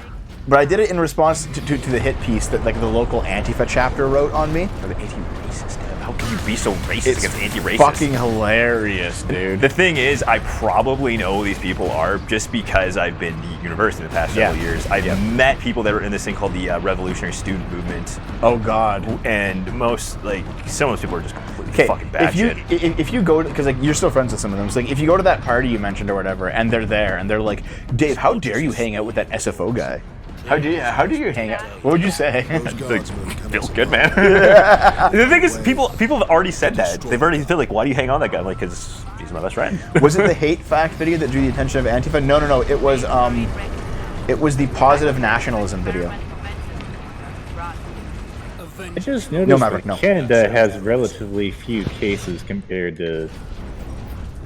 A: But I did it in response to the hit piece that like the local Antifa chapter wrote on me.
C: Are the anti-racist? How can you be so racist against anti-racist?
A: Fucking hilarious, dude.
C: The thing is, I probably know who these people are just because I've been to university in the past several years. I've met people that were in this thing called the Revolutionary Student Movement.
A: Oh God.
C: And some of those people are just completely fucking bad shit.
A: If you go to, because like you're still friends with some of them, it's like if you go to that party you mentioned or whatever, and they're there and they're like, Dave, how dare you hang out with that SFO guy? How do you hang out? What would you say?
C: Feels good, man. The thing is, people have already said that. They've already been like, why do you hang on with that guy? I'm like, because he's my best friend.
A: Was it the hate fact video that drew the attention of Antifa? No. It was the positive nationalism video.
B: I just noticed
A: No, Maverick,
B: that
A: no.
B: Canada has relatively few cases compared to the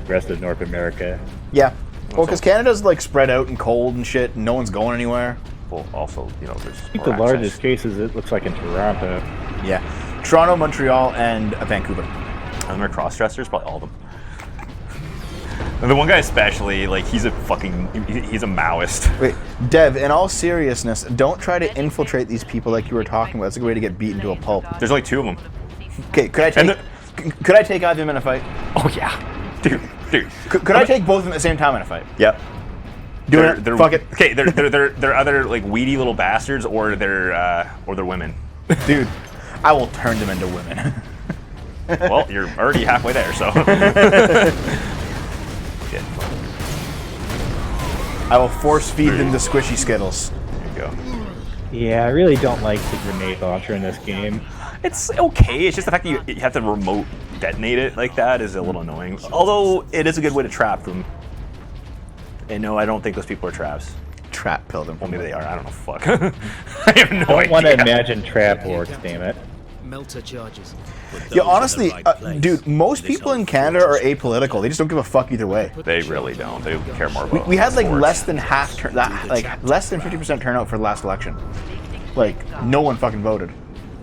B: rest of North America.
A: Yeah. Well, because Canada's like spread out and cold and shit, and no one's going anywhere.
C: Well, also, there's
B: I think the largest cases, it looks like in Toronto.
A: Yeah. Toronto, Montreal, and Vancouver.
C: And they're cross-dressers, probably all of them. And the one guy especially, like, he's a Maoist.
A: Wait, Dev, in all seriousness, don't try to infiltrate these people like you were talking about. It's a good way to get beaten to a pulp.
C: There's only two of them.
A: Okay, could I take either of them in a fight?
C: Oh, yeah. Dude.
A: Could I take both of them at the same time in a fight?
C: Yep.
A: Fuck it.
C: Okay, they're either like weedy little bastards or they're women.
A: Dude, I will turn them into women.
C: Well, you're already halfway there, so. Yeah.
A: I will force feed them the squishy Skittles.
C: There you go.
B: Yeah, I really don't like the grenade launcher in this game.
C: It's okay. It's just the fact that you have to remote detonate it like that is a little annoying. Although it is a good way to trap them. And no, I don't think those people are traps.
A: Trap pill them.
C: Well, maybe they are. I don't know. Fuck. I have no
B: I don't want to
C: idea.
B: imagine trap works, damn it.
G: Melter charges.
A: Yeah, honestly, dude, most people in Canada are apolitical. They just don't give a fuck either way.
C: They really don't. They care more about.
A: We had like
C: sports.
A: less than less than 50% turnout for the last election. Like, no one fucking voted.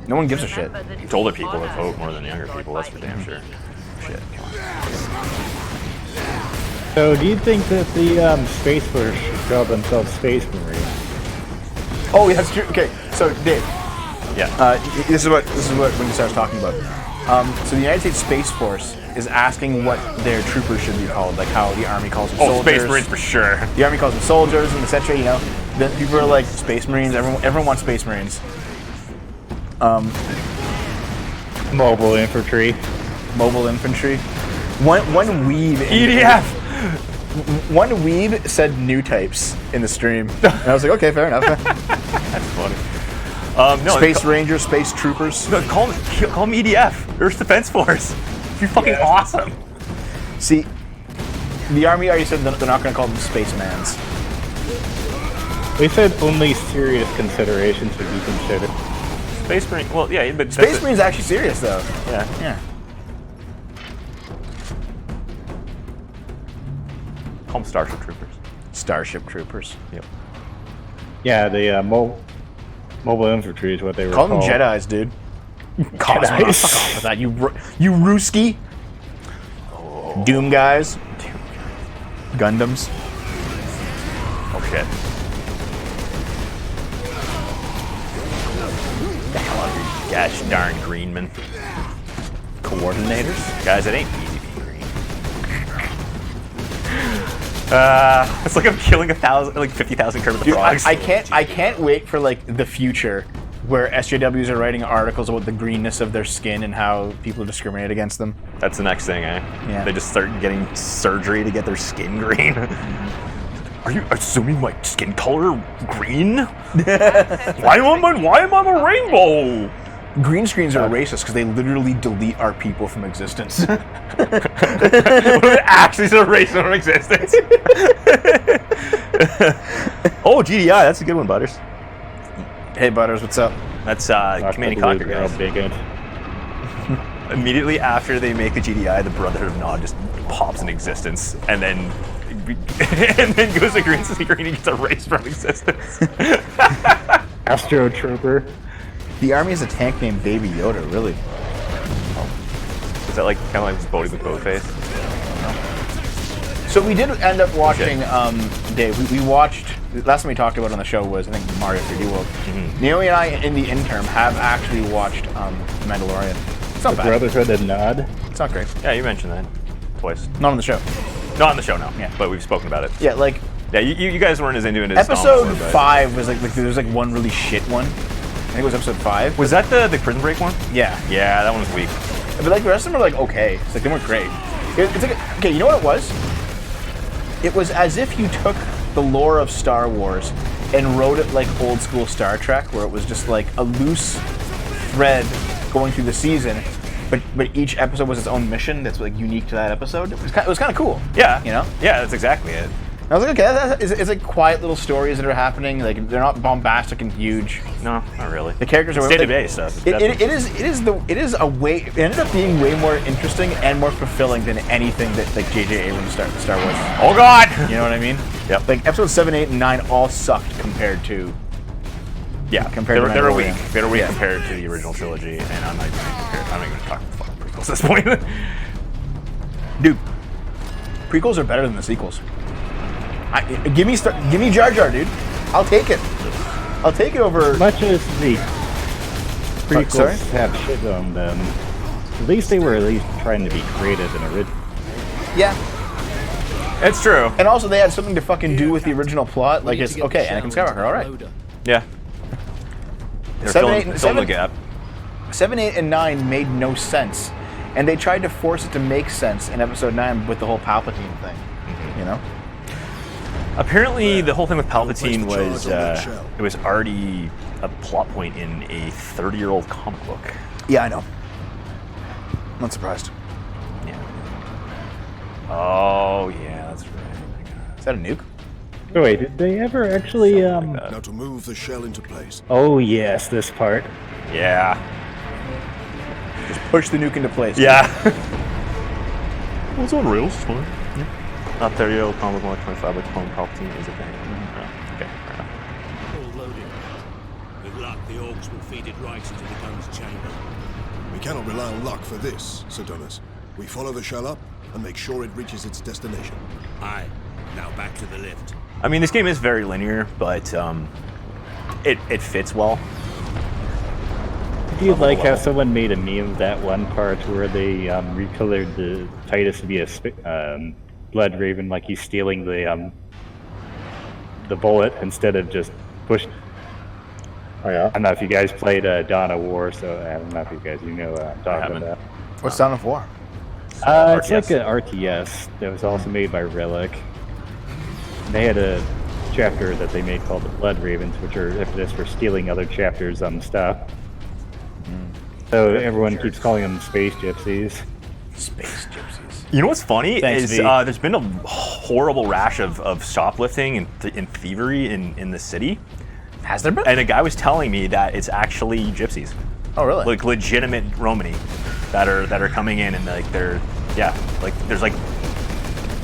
A: No one gives a shit.
C: It's older people that vote more than younger people. That's for damn sure. Shit. Come on.
B: So, do you think that the Space Force should call themselves Space Marine?
A: Oh, yeah, that's true. Okay, so Dave,
C: Yeah.
A: this is what when you start talking about. So the United States Space Force is asking what their troopers should be called, like how the Army calls them
C: Oh,
A: soldiers.
C: Space Marines for sure.
A: The Army calls them soldiers and etc. You know, then people are like Space Marines. Everyone wants Space Marines.
B: Mobile infantry.
A: Mobile infantry. One weeb.
C: EDF.
A: One weeb said new types in the stream, and I was like, okay, fair enough.
C: That's funny. No,
A: Space Rangers, Space Troopers.
C: No, call them EDF, Earth Defense Force. It'd be fucking awesome.
A: See, the Army already said they're not going to call them Spacemans.
B: They said only serious considerations would be considered.
C: Space Marine. Well, yeah, but
A: Space Marine's actually serious, though.
C: Yeah.
A: Yeah.
C: Call them Starship Troopers.
A: Starship Troopers.
C: Yep.
B: Yeah, the mobile infantry is what they were
A: Call them
B: called.
A: Jedis, dude. Cosmos. Fuck off with that, you Ruski. Doom guys. Gundams.
C: Oh shit. The hell out of here, gosh darn greenman.
A: Coordinators.
C: Guys, it ain't easy being green. It's like I'm killing 50,000 Kermit the
A: Dude,
C: Frogs.
A: I can't wait for like the future where SJWs are writing articles about the greenness of their skin and how people discriminate against them.
C: That's the next thing, eh?
A: Yeah.
C: They just start getting surgery to get their skin green. Are you assuming my skin color green? Why am I a rainbow?
A: Green screens are racist because they literally delete our people from existence.
C: It actually is a race from existence. Oh, GDI, that's a good one, Butters.
A: Hey, Butters, what's up?
C: That's
B: Not
C: Command and
B: the
C: Conquer,
B: girl
C: guys.
B: bigot.
C: Immediately after they make the GDI, the Brotherhood of Nod just pops in existence, and then goes to Green Screen and gets erased from existence.
B: Astro Trooper.
A: The Army has a tank named Baby Yoda, really.
C: Is that like kind of like Bodhi McBoat face?
A: So we did end up watching, Dave, we watched, last time we talked about on the show was, I think, Mario 3D World. Naomi and I, in the interim, have actually watched Mandalorian. It's not
B: The
A: bad.
B: Brotherhood of Nod.
A: It's not great.
C: Yeah, you mentioned that twice.
A: Not on the show.
C: Not on the show, no.
A: Yeah.
C: But we've spoken about it.
A: Yeah, like,
C: Yeah, you guys weren't as into it as
A: episode
C: Tom before, but-
A: 5 was like there was like one really shit one. I think it was episode 5.
C: Was that the Prison Break one?
A: Yeah.
C: Yeah, that one was weak.
A: But like the rest of them are like okay. It's like they weren't great. It's like, okay, you know what it was? It was as if you took the lore of Star Wars and wrote it like old school Star Trek, where it was just like a loose thread going through the season, but each episode was its own mission that's like unique to that episode. It was kind of cool.
C: Yeah.
A: You know?
C: Yeah, that's exactly it.
A: I was like, okay, it's like quiet little stories that are happening. Like they're not bombastic and huge.
C: No, not really.
A: The characters are
C: State of
A: like,
C: base stuff.
A: It is a way. It ended up being way more interesting and more fulfilling than anything that like J.J. Abrams Star Wars.
C: Oh God!
A: You know what I mean?
C: Yep.
A: Like episodes 7, 8, and 9 all sucked compared to.
C: Yeah,
A: compared to
C: they were
A: Mandalorian.
C: weak. They were weak
A: Yeah.
C: compared to the original trilogy, and I'm not even going to talk about fucking prequels at this point.
A: Dude, prequels are better than the sequels. Give me Jar Jar, dude. I'll take it. I'll take it over.
B: Much as the prequels
A: Sorry?
B: have shit on them, at least they were trying to be creative and original.
A: Yeah.
C: It's true.
A: And also, they had something to fucking do with the original plot. Like, it's okay, Anakin Skywalker, all right.
C: Yeah. They're
A: 7, 8,
C: filling the
A: 7,
C: gap.
A: 7, 8, and 9 made no sense, and they tried to force it to make sense in Episode 9 with the whole Palpatine thing. You know?
C: Apparently, the whole thing with Palpatine was it was already a plot point in a 30-year-old comic book.
A: Yeah, I know. Not surprised.
C: Yeah. Oh yeah, that's right.
A: Is that a nuke?
B: Oh, wait, did they ever actually,
F: Now to move the shell into place.
B: Oh, yes, this part.
C: Yeah.
A: Just push the nuke into place.
C: Yeah. Well, it's on rails. It's fine. Yeah. Not 30-year-old comic book 25, but clone Palpatine is a thing. Oh, okay, fair enough.
G: All loaded. With luck, the orcs will feed it right into the gun's chamber.
F: We cannot rely on luck for this, Sir Donis. We follow the shell up,
I: and make sure it reaches its destination.
G: Aye. Now back to the lift.
C: I mean, this game is very linear, but it fits well.
B: Do you like how someone made a meme of that one part where they recolored the Titus to be a blood raven, like he's stealing the bullet instead of just push.
A: Oh yeah.
B: I don't know if you guys played Dawn of War, so I don't know if you guys talking about that.
A: What's Dawn of War?
B: It's like an RTS that was also made by Relic. They had a chapter that they made called the Blood Ravens, which are infamous for stealing other chapters' stuff. So everyone keeps calling them space gypsies.
A: Space gypsies.
C: You know what's funny
A: Thanks,
C: is
A: V.
C: there's been a horrible rash of shoplifting and thievery in the city.
A: Has there been?
C: And a guy was telling me that it's actually gypsies,
A: Oh really?
C: like legitimate Romani, that are coming in and like they're like there's like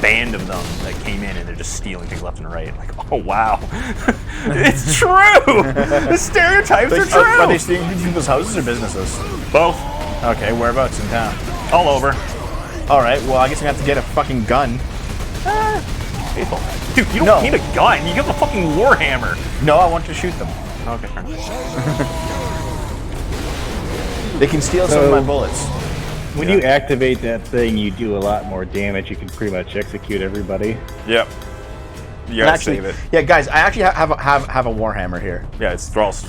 C: band of them that came in and they're just stealing things left and right. Like, oh wow, it's true. The stereotypes are true.
A: Are they stealing people's houses or businesses?
C: Both,
A: Okay, whereabouts in town?
C: all over.
A: All right. Well, I guess I'm gonna have to get a fucking gun.
C: Faithful. Dude, you don't need a gun. You give a fucking warhammer.
A: No, I want to shoot them.
C: Okay. Fair enough.
A: They can steal some of my bullets.
B: When you activate that thing, you do a lot more damage. You can pretty much execute everybody.
C: Yep. You
A: And
C: gotta
A: actually,
C: save it.
A: yeah, guys, I actually have a warhammer here.
C: Yeah, it's Thrall's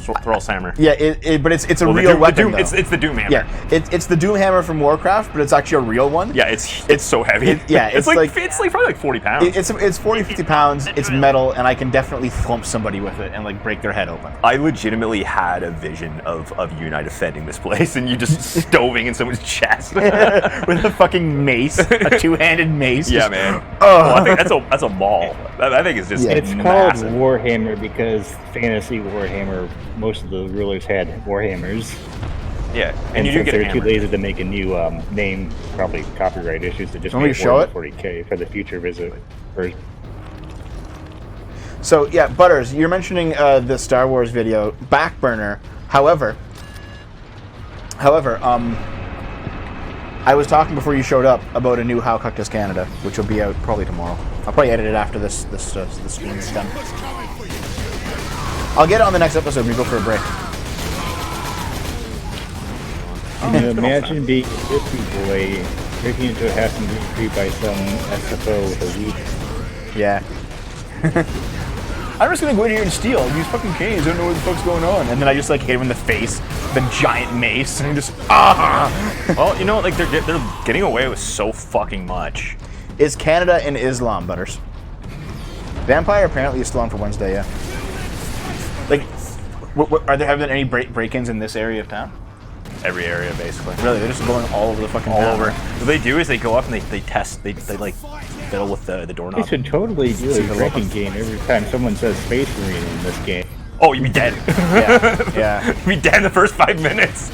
C: hammer.
A: Yeah, but it's a
C: Well,
A: real weapon. Though.
C: It's the Doom hammer.
A: Yeah, it's the Doom hammer from Warcraft, but it's actually a real one.
C: Yeah, it's so heavy.
A: It's
C: like
A: like
C: it's like probably like 40 pounds.
A: It's 40, 50 pounds. It's metal, and I can definitely thump somebody with it and like break their head open.
C: I legitimately had a vision of you and I defending this place, and you just stoving in someone's chest
A: With a fucking mace, a two-handed mace.
C: Yeah,
A: just-
C: man.
A: Oh.
C: Well, I think that's a mall. I think it's just
A: Yeah.
B: It's called
C: massive.
B: Warhammer because fantasy Warhammer, most of the rulers had Warhammers.
C: Yeah,
B: And
C: and you do
B: since
C: get a
B: they're too
C: hammer.
B: lazy to make a new name, probably copyright issues, to just
A: Want me
B: make
A: to show it?
B: 40K for the future version.
A: So yeah, Butters, you're mentioning the Star Wars video back burner. However, I was talking before you showed up about a new How Cactus Canada, which will be out probably tomorrow. I'll probably edit it after this stream is done. I'll get it on the next episode when we go for a break.
B: Can you imagine being a gypsy boy breaking into a house and being greeted by some SFO with a weed?
A: Yeah. I'm just gonna go in here and steal. These fucking canes don't know what the fuck's going on. And then I just like hit him in the face, the giant mace, and just
C: Well, you know, like they're getting away with so fucking much.
A: Is Canada in Islam, Butters? Vampire apparently is still on for Wednesday, yeah. Like, have there been any break-ins in this area of town?
C: Every area, basically.
A: Really, they're just going all over the fucking
C: All
A: town.
C: over. What they do is they go up and they test. They like fiddle with the
B: They
C: doorknob.
B: should totally do a drinking game every time someone says Space Marine in this game.
C: Oh, you'd be dead.
A: Yeah.
C: You'd be dead in the first 5 minutes.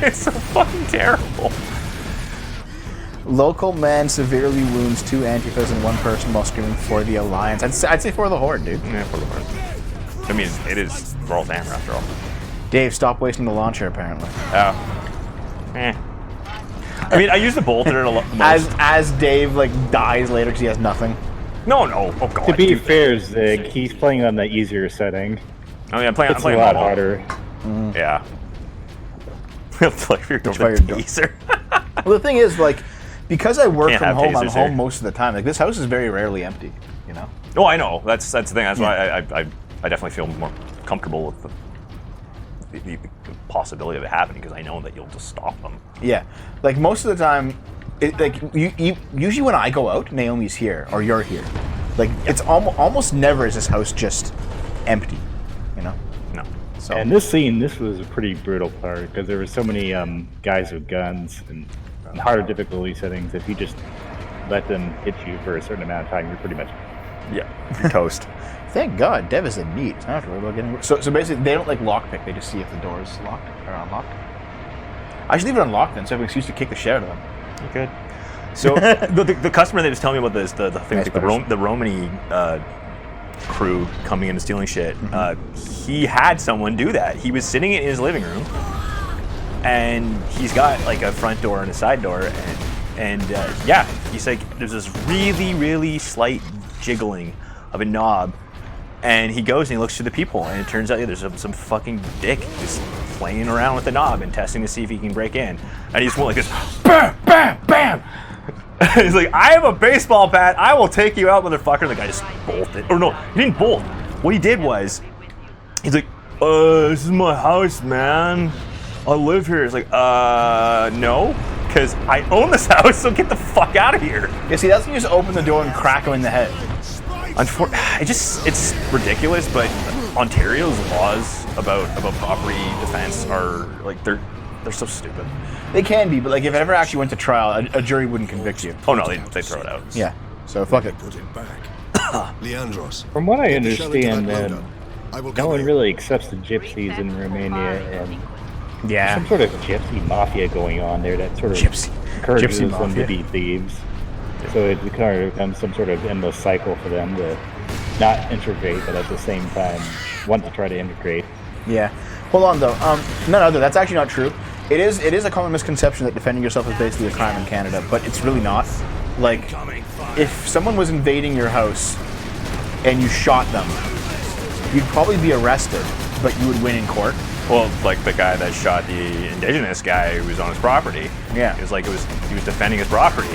C: It's so fucking terrible.
A: Local man severely wounds 2 Antifas and 1 person while screaming for the Alliance. I'd say for the Horde, dude.
C: Yeah, for the Horde. I mean, it is Thrall's hammer after all.
A: Dave, stop wasting the launcher, apparently.
C: I mean, I use the bolter a lot.
A: As Dave, like, dies later because he has nothing.
C: No. Oh god.
B: To be fair, Zig, he's playing on the easier setting.
C: Oh yeah, I'm playing.
B: It's a lot harder.
C: Yeah. It's like you're doing
A: fire
C: a taser.
A: Well, the thing is, like, because I work
C: Can't
A: from
C: have
A: home, I'm
C: tasers
A: home
C: here.
A: most of the time. Like, this house is very rarely empty, you know?
C: Oh, I know. That's the thing. That's why I definitely feel more comfortable with the possibility of it happening because I know that you'll just stop them.
A: Yeah. Like, most of the time, usually when I go out, Naomi's here, or you're here. Like, it's almost never is this house just empty, you know?
C: No.
A: So.
B: And this scene, this was a pretty brutal part because there were so many guys with guns and harder difficulty settings. If you just let them hit you for a certain amount of time, you're pretty much
C: You're toast.
A: Thank God, Dev is in neat. I don't have to worry about getting... So basically, they don't, like, lockpick. They just see if the door is locked or unlocked. I should leave it unlocked then, so I have an excuse to kick the shit out of them.
C: You could. So the customer that was telling me about this, the thing,
A: Nice
C: like the Romani crew coming in and stealing shit. He had someone do that. He was sitting in his living room, and he's got like a front door and a side door, And yeah, he's like, there's this really, really slight jiggling of a knob. And he goes and he looks through the people, and it turns out there's some fucking dick just playing around with the knob and testing to see if he can break in. And he just went like this, bam, bam, bam. He's like, I have a baseball bat. I will take you out, motherfucker. The guy just bolted. Or no, he didn't bolt. What he did was, he's like, this is my house, man. I live here. It's like, no, because I own this house, so get the fuck out of here.
A: Yeah, see, that's when you just open the door and crack him in the head.
C: It's ridiculous, but Ontario's laws about property defense are like they're so stupid.
A: They can be, but like if it ever actually went to trial, a jury wouldn't convict you.
C: Oh no, they throw it out.
A: Yeah, so fuck it.
I: Put it back. Leandros.
B: From what I
I: get the shelling
B: understand,
I: tack loader. I will
B: no
I: come
B: one
I: here.
B: really accepts the gypsies in Romania, and
A: Yeah.
B: some sort of gypsy mafia going on there that sort of
A: Gypsy
B: encourages them
A: mafia.
B: to be thieves. So it kind of becomes some sort of endless cycle for them to not integrate, but at the same time want to try to integrate.
A: Yeah. Hold on though. No, that's actually not true. It is a common misconception that defending yourself is basically a crime in Canada, but it's really not. Like, if someone was invading your house and you shot them, you'd probably be arrested, but you would win in court.
C: Well, like the guy that shot the indigenous guy who was on his property.
A: Yeah.
C: It was like he was defending his property.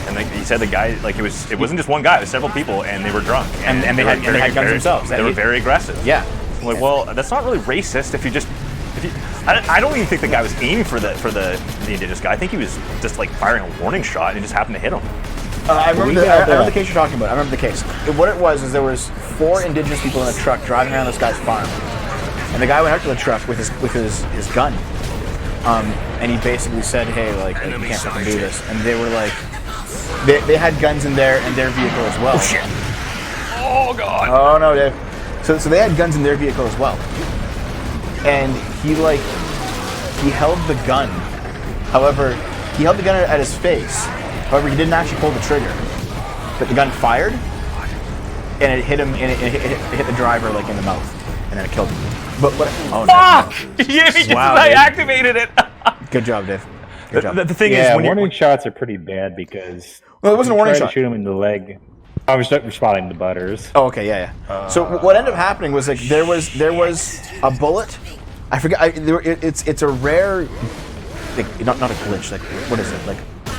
C: And like he said, the guy, like it wasn't just one guy, it was several people, and they were drunk,
A: And they had guns themselves.
C: They were very aggressive.
A: Yeah.
C: I'm like, well, that's not really racist if you. I don't even think the guy was aiming for the indigenous guy. I think he was just like firing a warning shot and it just happened to hit him.
A: I remember the case you're talking about. I remember the case. What it was is there was 4 indigenous people in a truck driving around this guy's farm, and the guy went out to the truck with his gun, and he basically said, "Hey, like you can't fucking do this." And they were like, they had guns in their vehicle as well.
C: Oh shit! Oh god!
A: Oh no, Dave. So they had guns in their vehicle as well, and he held the gun. However, he held the gun at his face. However, he didn't actually pull the trigger. But the gun fired, and it hit him. And it hit the driver like in the mouth, and then it killed him. But what? Oh
C: Fuck! Yeah,
A: Wow,
C: I
A: dude.
C: activated it.
A: Good job, Dave. Good job.
C: The thing is,
B: Yeah,
C: when you
B: warning shots are pretty bad because
A: Well, it wasn't a warning
B: try
A: shot.
B: to shoot him in the leg. I was responding to butters.
A: Oh, okay, yeah. So what ended up happening was like there was a bullet. I forget. It's a rare, like, not a glitch. Like what is it? Like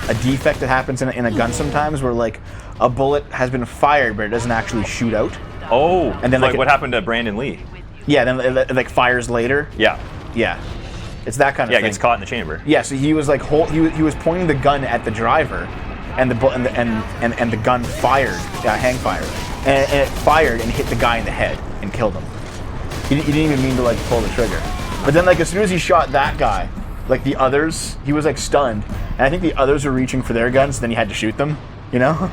A: a defect that happens in a gun sometimes, where like a bullet has been fired but it doesn't actually shoot out.
C: Oh,
A: And then, like,
C: what happened to Brandon Lee?
A: Yeah, then it like fires later.
C: Yeah,
A: Yeah, it's that kind of
C: yeah,
A: thing.
C: gets caught in the chamber.
A: Yeah, so he was like he was pointing the gun at the driver, and the gun fired, hang fired, and it fired and hit the guy in the head and killed him. He didn't even mean to like pull the trigger, but then like as soon as he shot that guy, like the others, he was like stunned, and I think the others were reaching for their guns. Then he had to shoot them, you know?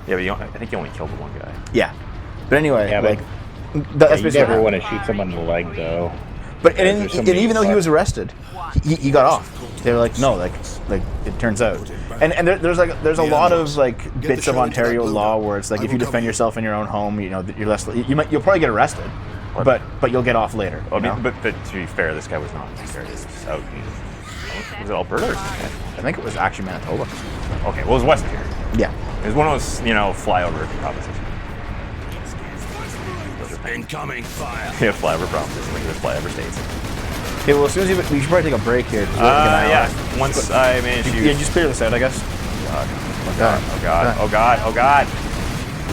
C: Yeah, but I think he only killed the one guy.
A: Yeah, but anyway,
B: Yeah, but-
A: like that's
B: You
A: basically.
B: never
A: what
B: want to shoot someone in the leg, though.
A: But
B: There's
A: and
B: somebody
A: even though he
B: far-
A: was arrested, he got off. They were like, no, like it turns out, and there's a lot of like bits of Ontario law where it's like if you defend yourself in your own home, you know you're less you'll probably get arrested, but you'll get off later.
C: I
A: You know?
C: mean, but to be fair, this guy was not Ontario. He was out. Was it Alberta or something?
A: I think it was actually Manitoba.
C: Okay, well, it was west of here.
A: Yeah.
C: It was one of those, flyover provinces.
E: Incoming fire.
C: Yeah, flyover provinces, like there's flyover states.
A: Okay. Well, as soon as we should probably take a break here.
C: Yeah. Once I manage to.
A: Yeah, just clear this out, I guess.
C: Oh god. Oh god. Oh god. Oh god.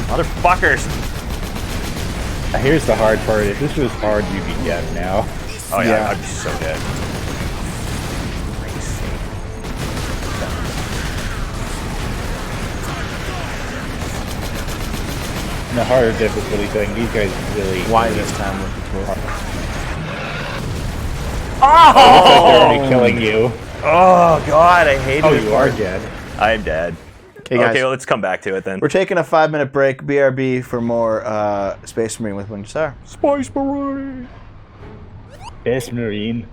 C: Motherfuckers.
B: Here's the hard part. If this was hard, you'd be dead now.
C: Oh yeah,
A: Yeah.
C: I'd be so dead.
B: The harder difficulty thing, these guys really...
A: Why this time would be cool.
B: They're already killing you.
C: Oh god, I hate it.
B: Oh, you are dead.
C: I'm dead.
A: Okay, guys.
C: Okay, well, let's come back to it then.
A: We're taking a 5-minute break. BRB for more Space Marine with Winged Star.
C: Space Marine.
B: Best Marine.